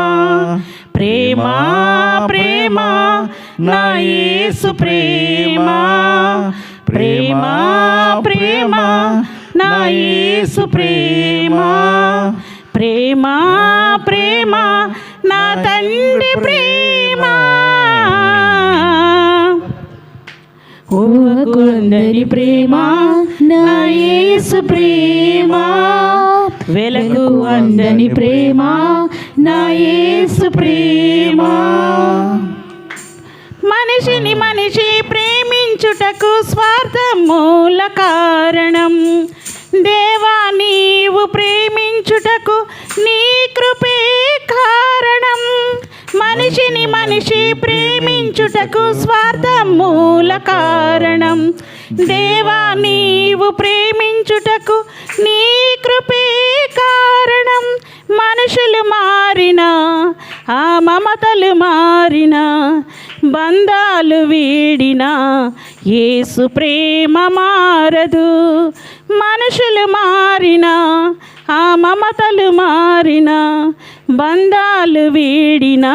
ప్రేమ ప్రేమ నా యేసు ప్రేమ, ప్రేమ ప్రేమ నా యేసు ప్రేమ, ప్రేమ ప్రేమ నా తండ్రి ప్రేమ. ఊహకు అందని ప్రేమ నా యేసు ప్రేమ, వెలకు అందని ప్రేమ నా యేసు ప్రేమ. మనిషిని మనిషి ప్రేమించుటకు స్వార్థం మూల కారణం, దేవా నీవు ప్రేమించుటకు నీ కృపే కారణం. మనిషిని మనిషి ప్రేమించుటకు స్వార్థం మూల కారణం, దేవా నీవు ప్రేమించుటకు నీ కృపే కారణం. మనుషులు మారినా ఆ మమతలు మారినా, బంధాలు వీడినా యేసు ప్రేమ మారదు. మనుషులు మారినా ఆ మమతలు మారినా, బంధాలు వీడినా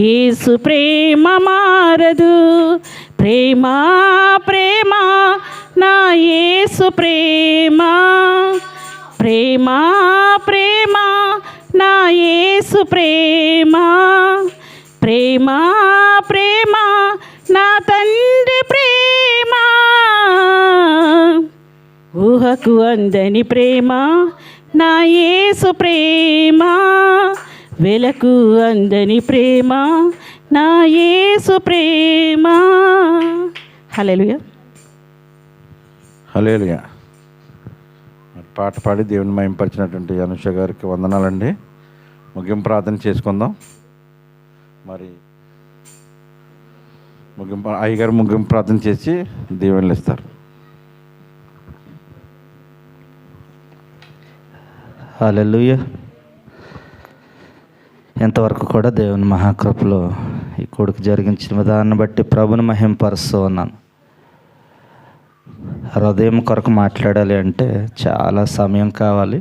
యేసు ప్రేమ మారదు. ప్రేమ ప్రేమ నా యేసు ప్రేమ, ప్రేమ ప్రేమ నా యేసు ప్రేమ, ప్రేమ ప్రేమ నా తండ్రి ప్రేమ. ఊహకు అందని ప్రేమ నా యేసు ప్రేమ, వెలకు అందని ప్రేమ నా యేసు ప్రేమ. హల్లెలూయా, హల్లెలూయా. పాట పాడి దేవుని మహింపరిచినటువంటి అనుష గారికి వందనాలండి. ముగింపు ప్రార్థన చేసుకుందాం. మరి అయ్యగారు ముగింపు ప్రార్థన చేసి దీవెనలు ఇస్తారు. హల్లెలూయా. ఎంతవరకు కూడా దేవుని మహాకృపలో ఈ కొడుకు జరిగించిన విధాన్ని బట్టి ప్రభుని మహింపరుస్తూ ఉన్నాను. హృదయం కొరకు మాట్లాడాలి అంటే చాలా సమయం కావాలి.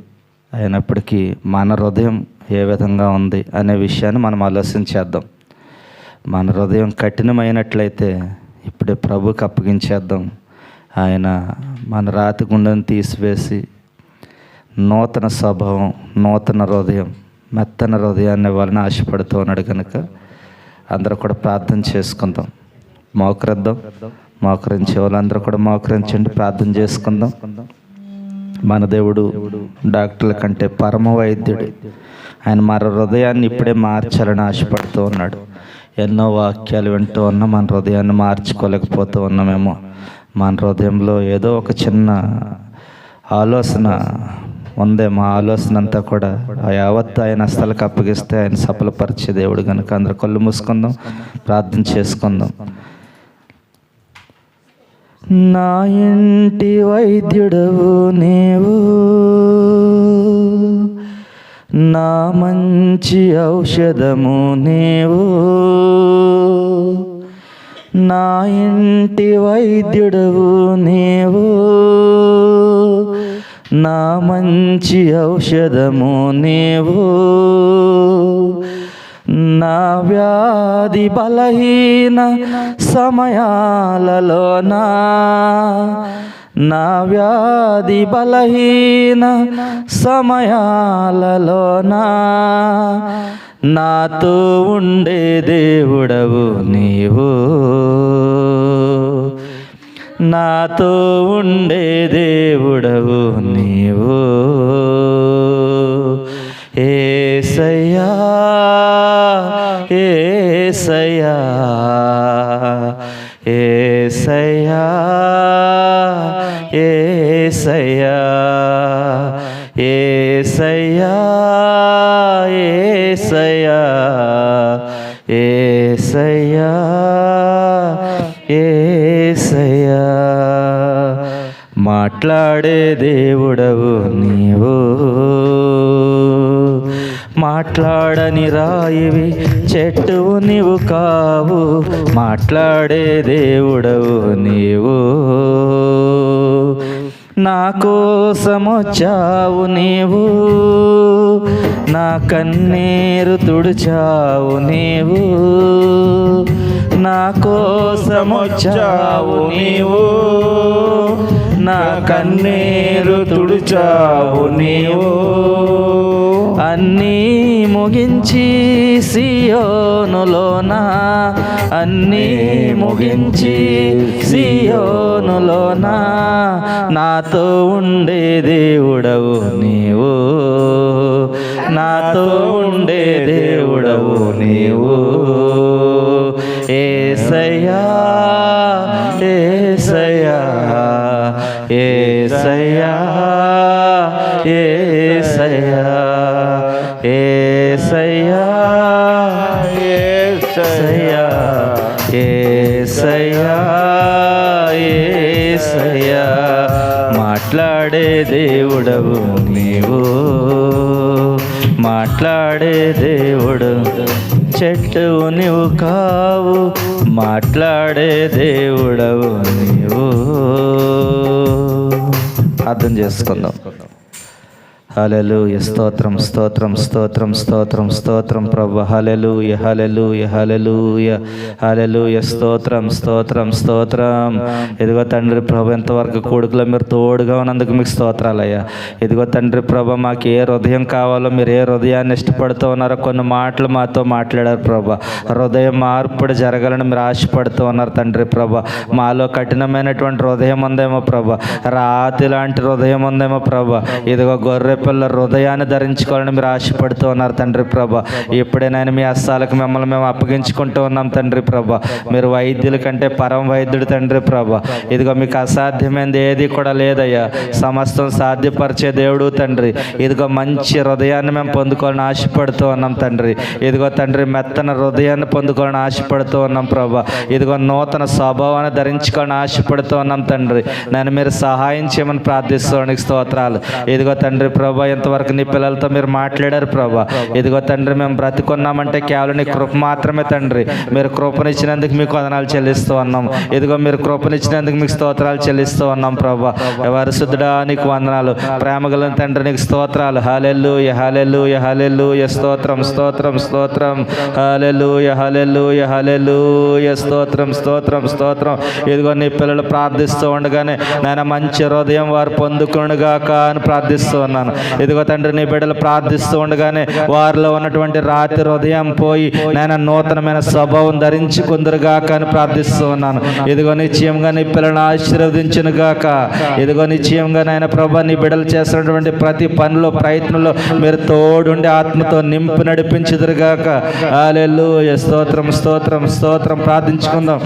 అయినప్పటికీ మన హృదయం ఏ విధంగా ఉంది అనే విషయాన్ని మనం ఆలోచించేద్దాం. మన హృదయం కఠినమైనట్లయితే ఇప్పుడే ప్రభుకి అప్పగించేద్దాం. ఆయన మన రాతి గుండెను తీసివేసి నూతన స్వభావం, నూతన హృదయం, మెత్తన హృదయాన్ని ఇవ్వాలని ఆశపడుతూ ఉన్నాడు. కనుక అందరూ కూడా ప్రార్థన చేసుకుందాం. మోకరించే వాళ్ళందరూ కూడా మోకరించండి, ప్రార్థన చేసుకుందాం. మన దేవుడు డాక్టర్ల కంటే పరమ వైద్యుడు. ఆయన మన హృదయాన్ని ఇప్పుడే మార్చాలని ఆశపడుతూ ఉన్నాడు. ఎన్నో వాక్యాలు వింటూ ఉన్నాం, మన హృదయాన్ని మార్చుకోలేకపోతూ ఉన్నామేమో. మన హృదయంలో ఏదో ఒక చిన్న ఆలోచన ఉందేమో. ఆలోచన అంతా కూడా యావత్తు ఆయన హస్తాలకు అప్పగిస్తే ఆయన సఫలపరిచే దేవుడు. కనుక అందరు కళ్ళు మూసుకుందాం, ప్రార్థన చేసుకుందాం. నా ఇంటి వైద్యుడవు నీవు, నా మంచి ఔషధము నీవు, నా ఇంటి వైద్యుడవు నీవు, నా మంచి ఔషధము నీవు, నా వ్యాధి బలహీన సమయాలలోనా, నా వ్యాధి బలహీన సమయాలలోనా నాతో ఉండే దేవుడవు నీవు, నాతో ఉండే దేవుడవు నీవు. యేసయ్యా యేసయ్యా యేసయ్యా యేసయ్యా యేసయ్యా యేసయ్యా యేసయ్యా యేసయ్యా. మాట్లాడే దేవుడవు నీవు, మాట్లాడని రాయివి చెట్టువు నీవు కావు, మాట్లాడే దేవుడవు నీవు. నా కోసమొచ్చావు నీవు, నా కన్నీరు తుడిచావు నీవు, నా కోసమొచ్చావు నీవు, నా కన్నీరు తుడిచావు నీవు. అన్నీ ముగించి సియోనులోన, అన్నీ ముగించి సియోనులోన నాతో ఉండే దేవుడవు నీవు, నాతో ఉండే దేవుడవు నీవు. యేసయ్యా యేసయ్యా యేసయ్యా యేసయ్యా యేసయ్యా యేసయ్యా యేసయ్యా యేసయ్యా. మాట్లాడే దేవుడవు నీవు, మాట్లాడే దేవుడు చెట్టువు నీవు కావు, మాట్లాడే దేవుడవు నీవు. అర్థం చేసుకుందాం. హల్లెలూయా. స్తోత్రం స్తోత్రం స్తోత్రం స్తోత్రం స్తోత్రం ప్రభు. హల్లెలూయా హల్లెలూయా హల్లెలూయా హల్లెలూయా. స్తోత్రం స్తోత్రం స్తోత్రం. ఇదిగో తండ్రి ప్రభు, ఎంతవరకు కొడుకులో మీరు తోడుగా ఉన్నందుకు మీకు స్తోత్రాలయ్యా. ఇదిగో తండ్రి ప్రభు, మాకు ఏ హృదయం కావాలో, మీరు ఏ హృదయాన్ని ఇష్టపడుతూ ఉన్నారో కొన్ని మాటలు మాతో మాట్లాడారు ప్రభు. హృదయం మార్పుడు జరగాలని మీరు ఆశపడుతూ ఉన్నారు తండ్రి ప్రభు. మాలో కఠినమైనటువంటి హృదయం ఉందేమో ప్రభు, రాతి లాంటి హృదయం ఉందేమో ప్రభు. ఇదిగో గొర్రె పిల్లల హృదయాన్ని ధరించుకోవాలని మీరు ఆశపడుతూ ఉన్నారు తండ్రి ప్రభ. ఎప్పుడైనా మీ హస్తాలకు మిమ్మల్ని మేము అప్పగించుకుంటూ ఉన్నాం తండ్రి ప్రభ. మీరు వైద్యుల కంటే పరమ వైద్యుడు తండ్రి ప్రభ. ఇదిగో మీకు అసాధ్యమైనది ఏది కూడా లేదయ్యా. సమస్తం సాధ్యపరిచే దేవుడు తండ్రి. ఇదిగో మంచి హృదయాన్ని మేము పొందుకోవాలని ఆశపడుతూ ఉన్నాం తండ్రి. ఇదిగో తండ్రి మెత్తన హృదయాన్ని పొందుకోవాలని ఆశపడుతూ ఉన్నాం ప్రభా. ఇదిగో నూతన స్వభావాన్ని ధరించుకోవాలని ఆశపడుతూ ఉన్నాం తండ్రి. నేను మీరు సహాయం చేయమని ప్రార్థిస్తానికి స్తోత్రాలు. ఇదిగో తండ్రి ప్రభా, ఇంతవరకు నీ పిల్లలతో మీరు మాట్లాడారు ప్రభా. ఇదిగో తండ్రి మేము బ్రతికున్నామంటే కేవలం నీ కృప మాత్రమే తండ్రి. మీరు కృపనిచ్చినందుకు మీకు వందనాలు చెల్లిస్తూ ఉన్నాం. ఇదిగో మీరు కృపనిచ్చినందుకు మీకు స్తోత్రాలు చెల్లిస్తూ ఉన్నాం ప్రభా. పరిశుద్ధుడా నీకు వందనాలు. ప్రేమగల తండ్రి నీకు స్తోత్రాలు. హల్లెలూయ హల్లెలూయ హల్లెలూయ. స్తోత్రం స్తోత్రం స్తోత్రం. హల్లెలూయ హల్లెలూయ హల్లెలూయ. స్తోత్రం స్తోత్రం స్తోత్రం. ఇదిగో నీ పిల్లలు ప్రార్థిస్తూ ఉండగానే నేను మంచి హృదయం వారు పొందుకునుగాక అని ప్రార్థిస్తూ ఉన్నాను. ఇదిగో తండ్రి నీ బిడ్డలు ప్రార్థిస్తూ ఉండగానే వారిలో ఉన్నటువంటి రాతి హృదయం పోయి నేను నూతనమైన స్వభావం ధరించుకుందరుగాక అని ప్రార్థిస్తూ ఉన్నాను. ఇదిగో నిశ్చయంగా నీ పిల్లలను ఆశీర్వదించును గాక. ఇదిగో నిశ్చయంగా నాయన ప్రభా, నీ బిడ్డలు చేస్తున్నటువంటి ప్రతి పనిలో ప్రయత్నంలో మీరు తోడుండి ఆత్మతో నింపి నడిపించుదురుగాక. హల్లెలూయా. స్తోత్రం స్తోత్రం స్తోత్రం. ప్రార్థించుకుందాం.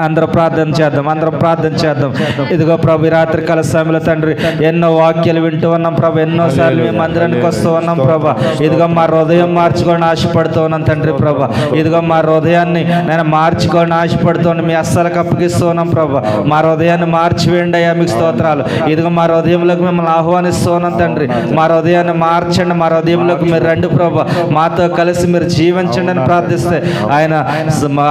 అందరూ ప్రార్థన చేద్దాం. అందరం ప్రార్థన చేద్దాం. ఇదిగో ప్రభు, ఈ రాత్రి కాల సమయంలో తండ్రి ఎన్నో వాక్యాలు వింటూ ఉన్నాం ప్రభు. ఎన్నోసార్లు మేము మందిరానికి వస్తూ ఉన్నాం ప్రభా. ఇదిగో మా హృదయం మార్చుకోవాలని ఆశపడుతూ ఉన్నాం తండ్రి ప్రభా. ఇదిగో మా హృదయాన్ని నేను మార్చుకోవాలని ఆశపడుతున్నాను. మీ అస్సలకు అప్పగిస్తూ ఉన్నాం ప్రభా. మా హృదయాన్ని మార్చివేయండి అయ్యా, మీకు స్తోత్రాలు. ఇదిగో మా హృదయంలోకి మిమ్మల్ని ఆహ్వానిస్తూ ఉన్నాం తండ్రి. మా హృదయాన్ని మార్చండి. మా హృదయంలోకి మీరు రండి ప్రభా. మాతో కలిసి మీరు జీవించండి అని ప్రార్థిస్తే ఆయన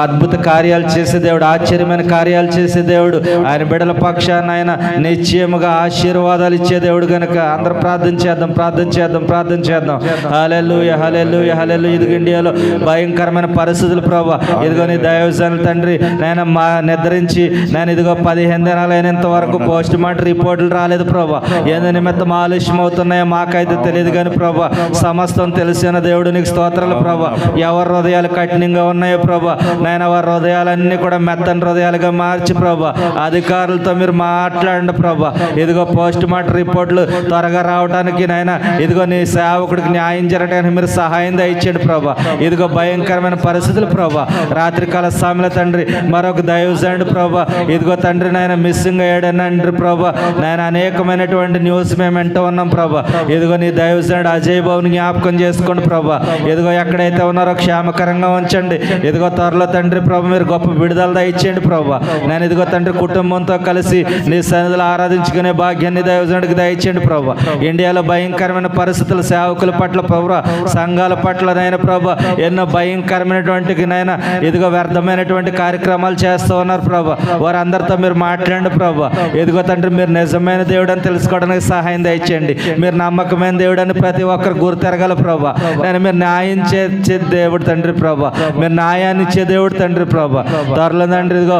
అద్భుత కార్యాలు చేసే దేవుడు, ఆశ్చర్యమైన కార్యాలు చేసే దేవుడు. ఆయన బిడ్డల పక్షాన ఆయన నిశ్చయముగా ఆశీర్వాదాలు ఇచ్చే దేవుడు కనుక అందరూ ప్రార్థన చేద్దాం. ప్రార్థన చేద్దాం. ప్రార్థన చేద్దాం. హల్లెలూయా హల్లెలూయా హల్లెలూయా. ఇదిగో ఇండియాలో భయంకరమైన పరిస్థితులు ప్రభా. ఇదిగో నీ దైవజనులు తండ్రి నేను నిద్రించి నేను ఇదిగో 15 దినాలు అయినంత వరకు పోస్ట్ మార్టం రిపోర్టులు రాలేదు ప్రభా. ఏందో నిమిత్తం ఆలస్యం అవుతున్నాయో మాకైతే తెలియదు కానీ ప్రభా, సమస్తం తెలిసిన దేవుడు నీకు స్తోత్రాలు ప్రభా. ఎవరి హృదయాలు కఠినంగా ఉన్నాయో ప్రభా, నేను వారి హృదయాలన్నీ కూడా మెత్తని హృదయాలుగా మార్చి ప్రభా అధికారులతో మీరు మాట్లాడండి ప్రభా. ఇదిగో పోస్ట్ మార్టం రిపోర్ట్లు త్వరగా రావడానికి నాయన ఇదిగో నీ సేవకుడికి న్యాయం జరగడానికి మీరు సహాయం దయచేయండి ప్రభా. ఇదిగో భయంకరమైన పరిస్థితులు ప్రభా. రాత్రికాల సమయంలో తండ్రి మరొక దైవజనుడు ప్రభా ఇదిగో తండ్రి నాయన మిస్సింగ్ అయ్యాడనండి ప్రభా. నేను అనేకమైనటువంటి న్యూస్ మేము వింటూ ఉన్నాం ప్రభా. ఇదిగో నీ దైవజనుడు అజయ్ బాబుని జ్ఞాపకం చేసుకోండి ప్రభా. ఇదిగో ఎక్కడైతే ఉన్నారో క్షేమకరంగా ఉంచండి. ఇదిగో త్వరలో తండ్రి ప్రభా మీరు గొప్ప విడుదల దయచేయండి ప్రభా. నేను ఇదిగో తండ్రి కుటుంబంతో కలిసి నీ సన్నిధిలో ఆరాధించుకునే భాగ్యాన్ని దైవజనుడికి దయచేయండి ప్రభా. ఇండియాలో భయంకరమైన పరిస్థితులు సేవకుల పట్ల ప్రభా, సంఘాల పట్ల నాయన ప్రభా ఎన్నో భయంకరమైనటువంటి నాయన ఇదిగో వ్యర్థమైనటువంటి కార్యక్రమాలు చేస్తూ ఉన్నారు ప్రభా. వారందరితో మీరు మాట్లాడండి ప్రభా. ఇదిగో తండ్రి మీరు నిజమైన దేవుడు అని తెలుసుకోవడానికి సహాయం దయచేయండి. మీరు నమ్మకమైన దేవుడు అని ప్రతి ఒక్కరు గుర్తెరగల ప్రభా. నేను మీరు న్యాయం చేసే దేవుడు తండ్రి ప్రభా. మీరు న్యాయాన్ని ఇచ్చే దేవుడు తండ్రి ప్రభా. త్వరలో తండ్రి ఇదిగో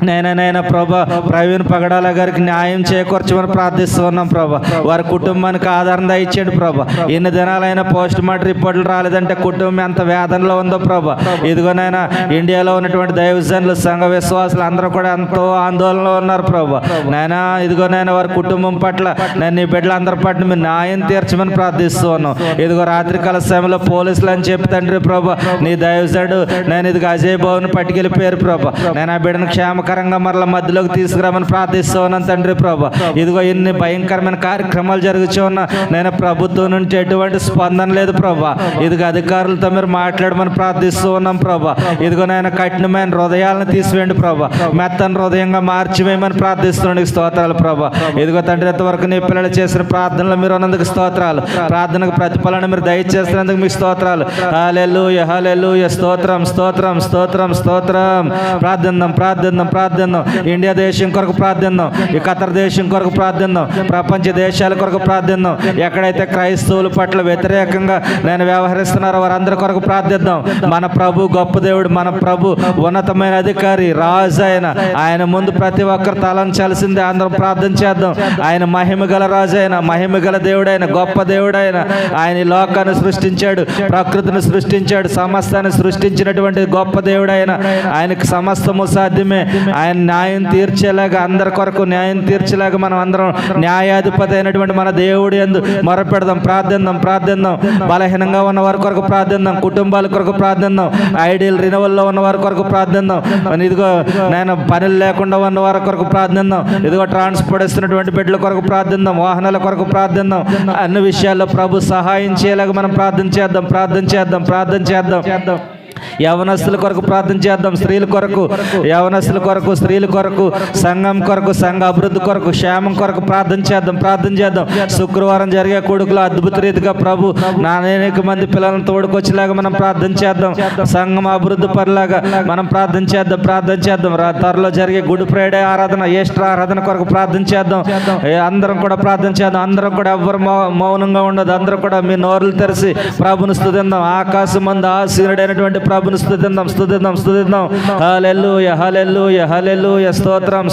నేనైనా ప్రభా ప్రవీణ్ పగడాల గారికి న్యాయం చేకూర్చమని ప్రార్థిస్తూ ఉన్నాం ప్రభా. వారి కుటుంబానికి ఆదరణ ఇచ్చేయండి ప్రభా. ఎన్ని దినాలైనా పోస్ట్ మార్టం రిపోర్ట్లు రాలేదంటే కుటుంబం ఎంత వేదనలో ఉందో ప్రభా. ఇదిగోనైనా ఇండియాలో ఉన్నటువంటి దైవజనులు సంఘ విశ్వాసులు అందరూ కూడా ఎంతో ఆందోళనలో ఉన్నారు ప్రభా. నైనా ఇదిగోనైనా వారి కుటుంబం పట్ల నేను ఈ బిడ్డలందరి పట్ల మీరు న్యాయం తీర్చమని ప్రార్థిస్తూ ఉన్నాం. ఇదిగో రాత్రికాల సమయంలో పోలీసులు అని చెప్పి తండ్రి ప్రభా నీ దైవజనుడు నేను ఇదిగో అజయ్ బాబుని పట్టుకెళ్ళిపోయారు ప్రభా. నేను ఆ బిడ్డను క్షేమకరంగా మరలా మధ్యలోకి తీసుకురామని ప్రార్థిస్తూ ఉన్నాను తండ్రి ప్రభా. ఇదిగో ఎన్ని భయంకరమైన కార్యక్రమాలు జరుగుతూ ఉన్నా నేను ప్రభుత్వం నుంచి ఎటువంటి స్పందన లేదు ప్రభా. ఇదిగో అధికారులతో మీరు మాట్లాడమని ప్రార్థిస్తూ ఉన్నాం ప్రభా. ఇదిగో నేను కఠినమైన హృదయాలను తీసివేయండి ప్రభా. మెత్తని హృదయంగా మార్చివేయమని ప్రార్థిస్తున్నాను స్తోత్రాలు ప్రభా. ఇదిగో తండ్రి ఎంతవరకు నీ పిల్లలు చేసిన ప్రార్థనలు మీరు ఉన్నందుకు స్తోత్రాలు. ప్రార్థనకు ప్రతిఫలన మీరు దయచేసినందుకు మీకు స్తోత్రాలు. హల్లెలూయా హల్లెలూయా. స్తోత్రం స్తోత్రం స్తోత్రం స్తోత్రం. ప్రార్థిద్దాం ప్రార్థిద్దాం ప్రార్థిద్దాం. ఇండియా దేశం కొరకు ప్రార్థిద్దాం. ఈ ఖతర్ దేశం కొరకు ప్రార్థిద్దాం. ప్రపంచ దేశాల కొరకు ప్రార్థిద్దాం. ఎక్కడైతే క్రైస్తవుల పట్ల వ్యతిరేకంగా నేను వ్యవహరిస్తున్నారో వారందరి కొరకు ప్రార్థిద్దాం. మన ప్రభు గొప్ప దేవుడు, మన ప్రభు ఉన్నతమైన అధికారి, రాజు ఆయన ముందు ప్రతి ఒక్కరు తలంచాల్సిందే. అందరం ప్రార్థన చేద్దాం. ఆయన మహిమ గల రాజు అయిన, మహిమ గల దేవుడైన, గొప్ప దేవుడైన ఆయన ఈ లోకాన్ని సృష్టించాడు, ప్రకృతిని సృష్టించాడు, సమస్తాన్ని సృష్టించినటువంటి గొప్ప దేవుడైన ఆయనకు సమస్తము సాధ్యమే. ఆయన న్యాయం తీర్చేలాగా, అందరి కొరకు న్యాయం తీర్చేలాగా మనం అందరం న్యాయాధిపతి అయినటువంటి మన దేవుడి యందు మొరపెడదాం, ప్రార్థిద్దాం. బలహీనంగా ఉన్న వారి కొరకు ప్రార్థిద్దాం, కుటుంబాల కొరకు ప్రార్థిద్దాం, ఐడియల్ రినవల్లో ఉన్న వారి కొరకు ప్రార్థిద్దాం. ఇదిగో నేను పనులు లేకుండా ఉన్న వారి కొరకు ప్రార్థిద్దాం, ఇదిగో ట్రాన్స్పోర్ట్ ఇస్తున్నటువంటి బిడ్డల కొరకు ప్రార్థిద్దాం, వాహనాల కొరకు ప్రార్థిద్దాం. అన్ని విషయాల్లో ప్రభు సహాయం చేయలాగా మనం ప్రార్థన చేద్దాం. యవనస్తుల కొరకు ప్రార్థన చేద్దాం, స్త్రీల కొరకు, యవనస్తుల కొరకు, స్త్రీల కొరకు, సంఘం కొరకు, సంఘ అభివృద్ధి కొరకు, క్షేమం కొరకు ప్రార్థన చేద్దాం. శుక్రవారం జరిగే కొడుకులు అద్భుత రీతిగా ప్రభు అనేక మంది పిల్లలను తోడుకొచ్చేలాగా మనం ప్రార్థన చేద్దాం. సంఘం అభివృద్ధి పరులాగా మనం ప్రార్థన చేద్దాం. త్వరలో జరిగే గుడ్ ఫ్రైడే ఆరాధన, ఈస్టర్ ఆరాధన కొరకు ప్రార్థన చేద్దాం. అందరం కూడా ప్రార్థన చేద్దాం. అందరం కూడా ఎవ్వరు మౌనంగా ఉండదు. అందరం కూడా మీ నోరులు తెరిచి ప్రభుని స్తుతిద్దాం. ఆకాశం మందు ఆశీనుడైనటువంటి ప్రభుని స్తుతిద్దాం. హల్లెలూయా. స్తోత్రం.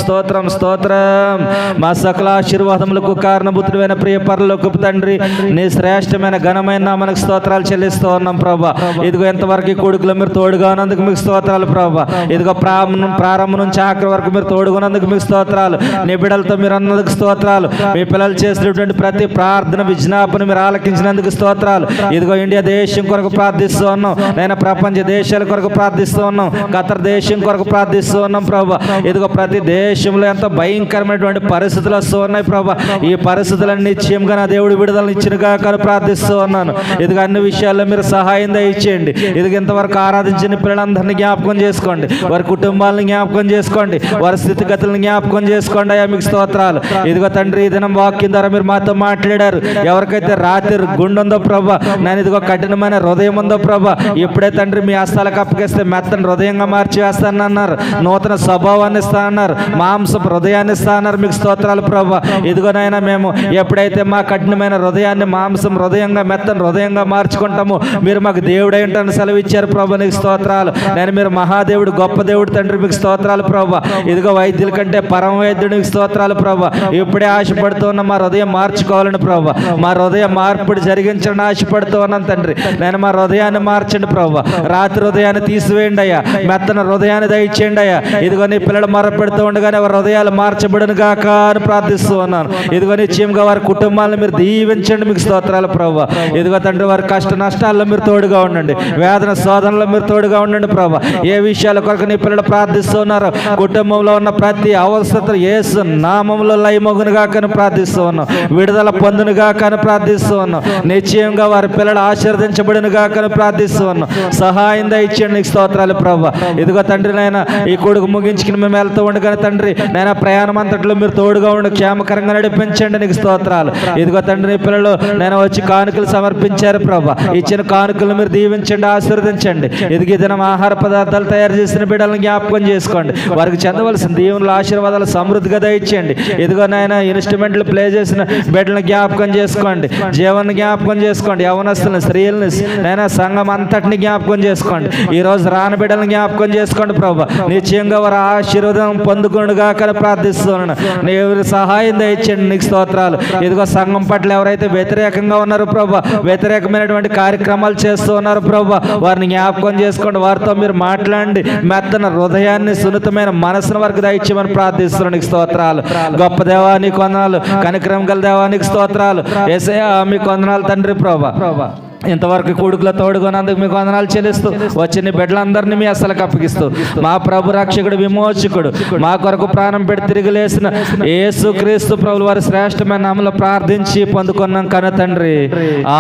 మా సకల ఆశీర్వాదములకు కారణభూతుడైన ప్రియ పరలోకపు తండ్రి, నీ శ్రేష్టమైన ఘనమైన నామమునకు స్తోత్రాలు చెల్లిస్తూ ఉన్నాం ప్రభా. ఇదిగో ఎంతవరకు ఈ కొడుకులు మీరు తోడుగా ఉన్నందుకు మీకు స్తోత్రాలు ప్రభా. ఇదిగో ప్రారంభం నుంచి ఆఖరి వరకు మీరు తోడుగున్నందుకు మీకు స్తోత్రాలు. నీ బిడ్డలతో మీరు అన్నందుకు స్తోత్రాలు. మీ పిల్లలు చేసినటువంటి ప్రతి ప్రార్థన విజ్ఞాపన మీరు ఆలకించినందుకు స్తోత్రాలు. ఇదిగో ఇండియా దేశం కొరకు ప్రార్థిస్తూ ఉన్నాం, నేను ప్రపంచ దేశాల కొరకు ప్రార్థిస్తూ ఉన్నాం, ఖతర్ దేశం కొరకు ప్రార్థిస్తూ ఉన్నాం ప్రభా. ఇదిగో ప్రతి దేశంలో ఎంతో భయంకరమైనటువంటి పరిస్థితులు వస్తూ ఉన్నాయి ప్రభా. ఈ పరిస్థితులన్నీ నిశ్చయంగా నా దేవుడు విడుదలను ఇచ్చినగా కానీ ప్రార్థిస్తూ ఉన్నాను. ఇదిగో అన్ని విషయాల్లో మీరు సహాయం దయచేయండి. ఇదిగో ఇంతవరకు ఆరాధించిన పిల్లలందరినీ జ్ఞాపకం చేసుకోండి, వారి కుటుంబాలను జ్ఞాపకం చేసుకోండి, వారి స్థితిగతులను జ్ఞాపకం చేసుకోండి. అయ్యా మీకు స్తోత్రాలు. ఇదిగో తండ్రి, ఈ దినం వాక్యం ద్వారా మీరు మాతో మాట్లాడారు. ఎవరికైతే రాత్రి గుండె ఉందో ప్రభా, నేను ఇదిగో కఠినమైన హృదయం ఉందో ప్రభా, ఇప్పుడే తండ్రి మీ హస్తాలకు అప్పగిస్తే మెత్తని హృదయంగా మార్చి వేస్తానన్నారు, నూతన స్వభావాన్ని ఇస్తానన్నారు, మాంసపు హృదయాన్ని ఇస్తానన్నారు. మీకు స్తోత్రాలు ప్రభా. ఇదిగోనైనా మేము ఎప్పుడైతే మా కఠినమైన హృదయాన్ని మాంసం హృదయంగా, మెత్తని హృదయంగా మార్చుకుంటామో మీరు మాకు దేవుడై ఉంటాను సెలవు ఇచ్చారు ప్రభా. నీకు స్తోత్రాలు. నేను మీరు మహాదేవుడు, గొప్ప దేవుడు తండ్రి, మీకు స్తోత్రాలు ప్రభా. ఇదిగో వైద్యుల కంటే పరమ వైద్యుడికి స్తోత్రాలు ప్రభా. ఇప్పుడే ఆశపడుతూ ఉన్న మా హృదయం మార్చుకోవాలని ప్రభా, మా హృదయ మార్పుడు జరిగించడానికి ఆశపడుతూ ఉన్నాను తండ్రి. నేను మా హృదయాన్ని మార్చండి ప్రభా. రాత్రి హృదయాన్ని తీసివేయండి అయ్యా, మెత్తన హృదయాన్ని దయచేయండి అయ్యా. ఇదిగో నీ పిల్లలు మొరపెడుతూ ఉండగానే వారి హృదయాలు మార్చబడును గాక అని ప్రార్థిస్తూ ఉన్నాను. ఇదిగో నిశ్చయంగా వారి కుటుంబాలను మీరు దీవించండి. మీకు స్తోత్రాలు ప్రభా. ఇదిగో తండ్రి, వారి కష్ట నష్టాల్లో మీరు తోడుగా ఉండండి, వేదన శోధనలో మీరు తోడుగా ఉండండి ప్రభా. ఏ విషయాల కొరకు నీ పిల్లలు ప్రార్థిస్తున్నారు, కుటుంబంలో ఉన్న ప్రతి అవసరత యేసు నామములో లయమగునుగా కానీ ప్రార్థిస్తూ ఉన్నాం, విడుదల పొందునుగా కానీ ప్రార్థిస్తూ ఉన్నాం. నిశ్చయంగా వారి పిల్లలు ఆశీర్వదించబడినగా కానీ ప్రార్థిస్తూ ఉన్నాం. సహాయం దయచేయండి. నీకు స్తోత్రాలు ప్రభా. ఇదిగో తండ్రి, నాయన ఈ కొడుకు ముగించుకుని మేము వెళ్తూ ఉండగానే తండ్రి, నాయన ప్రయాణం అంతట్లో మీరు తోడుగా ఉండి క్షేమకరంగా నడిపించండి. నీకు స్తోత్రాలు. ఇదిగో తండ్రి, నీ పిల్లలు నేను వచ్చి కానుకలు సమర్పించారు ప్రభా. ఇచ్చిన కానుకలు మీరు దీవించండి, ఆశీర్వదించండి. ఇదిగో దినం ఆహార పదార్థాలు తయారు చేసిన బిడ్డలను జ్ఞాపకం చేసుకోండి. వారికి చెందవలసిన దీవుల ఆశీర్వాదాలు సమృద్ధిగా దయచేయండి. ఇదిగో నాయన ఇన్స్ట్రుమెంట్లు ప్లే చేసిన బిడ్డలను జ్ఞాపకం చేసుకోండి, జీవన్ని జ్ఞాపకం చేసుకోండి, యవనస్తులను, స్త్రీలని, నైనా సంఘం అంతటిని జ్ఞాపకం చేసుకోండి. ఈ రోజు రాని బిడ్డలను జ్ఞాపకం చేసుకోండి ప్రభా. నిశ్చయంగా వారు ఆశీర్వాదం పొందుకునుగా కానీ ప్రార్థిస్తున్నాను. ఎవరి సహాయం దయచేయండి. నీకు స్తోత్రాలు. ఇదిగో సంఘం పట్ల ఎవరైతే వ్యతిరేకంగా ఉన్నారో ప్రభా, వ్యతిరేకమైనటువంటి కార్యక్రమాలు చేస్తూ ఉన్నారు ప్రభా, వారిని జ్ఞాపకం చేసుకోండి. వారితో మీరు మాట్లాడండి. మెత్తన హృదయాన్ని, సున్నితమైన మనసును వారికి దయచేయమని ప్రార్థిస్తున్నాను. నీకు స్తోత్రాలు. గొప్ప దేవా నీకు వందనాలు, కనికరం గల దేవా నీకు స్తోత్రాలు. యేసయ్యా మీకు వందనాలు తండ్రి ప్రభా. ఇంతవరకు కొడుకులో తోడుకున్నందుకు మీకు వందనాలు చెల్లిస్తూ వచ్చిన బిడ్డలందరినీ మీ అసలకు అప్పగిస్తూ మా ప్రభు రక్షకుడు, విమోచకుడు, మా కొరకు ప్రాణం పెట్టి తిరిగి లేసిన యేసు క్రీస్తు ప్రభుల వారి శ్రేష్టమైన నామములో ప్రార్థించి పొందుకున్నాం కన తండ్రి,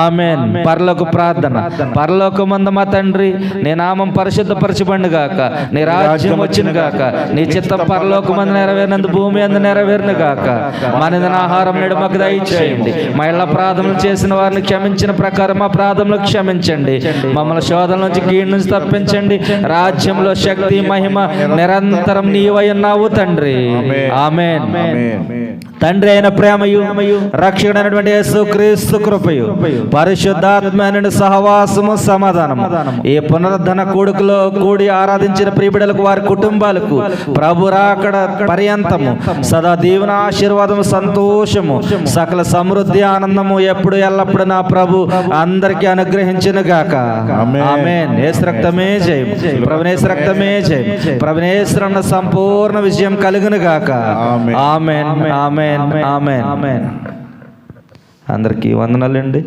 ఆమేన్. పరలోక ప్రార్థన. పరలోకమందు మా తండ్రి, నీ నామం పరిశుద్ధపరచబడును గాక, నీ రాజ్యం వచ్చును గాక, నీ చిత్తం పరలోకమందు నెరవేరినందు భూమి అందు నెరవేరును గాక. మా నిన్న ఆహారం నేడు మాకు దయచేయండి. మా ఇళ్ళ ప్రార్థనలు చేసిన వారిని క్షమించిన ప్రకారం మా ప్రార్థనలు క్షమించండి. మమ్మల్ని శోధన నుంచి, కీడు నుంచి తప్పించండి. రాజ్యంలో శక్తి, మహిమ నిరంతరం నీవై ఉన్నావు తండ్రి, ఆమేన్. తండ్రి అయిన ప్రేమయు, రక్షకుడైనటువంటి యేసు క్రీస్తు కృపయు, పరిశుద్ధాత్మైన సహవాసము, సమాధానము ఈ పునరుద్ధరణ కూడుకులో కూడి ఆరాధించిన ప్రియబిడలకు, వారి కుటుంబాలకు ప్రభు రాకడ పర్యంతము సదా దీవెన, ఆశీర్వాదము, సంతోషము, సకల సమృద్ధి, ఆనందము ఎప్పుడు ఎల్లప్పుడు నా ప్రభు అందరికీ అందరికీ అనుగ్రహించును గాక. ఆమేన్. యేసు రక్తమే జయం. ప్రభునేసు రక్తమే జయం. ప్రభునేశ్వరన్న సంపూర్ణ విజయం కలుగును గాక. ఆమేన్. ఆమేన్. ఆమేన్. ఆమేన్. అందరికీ వందనాలండి.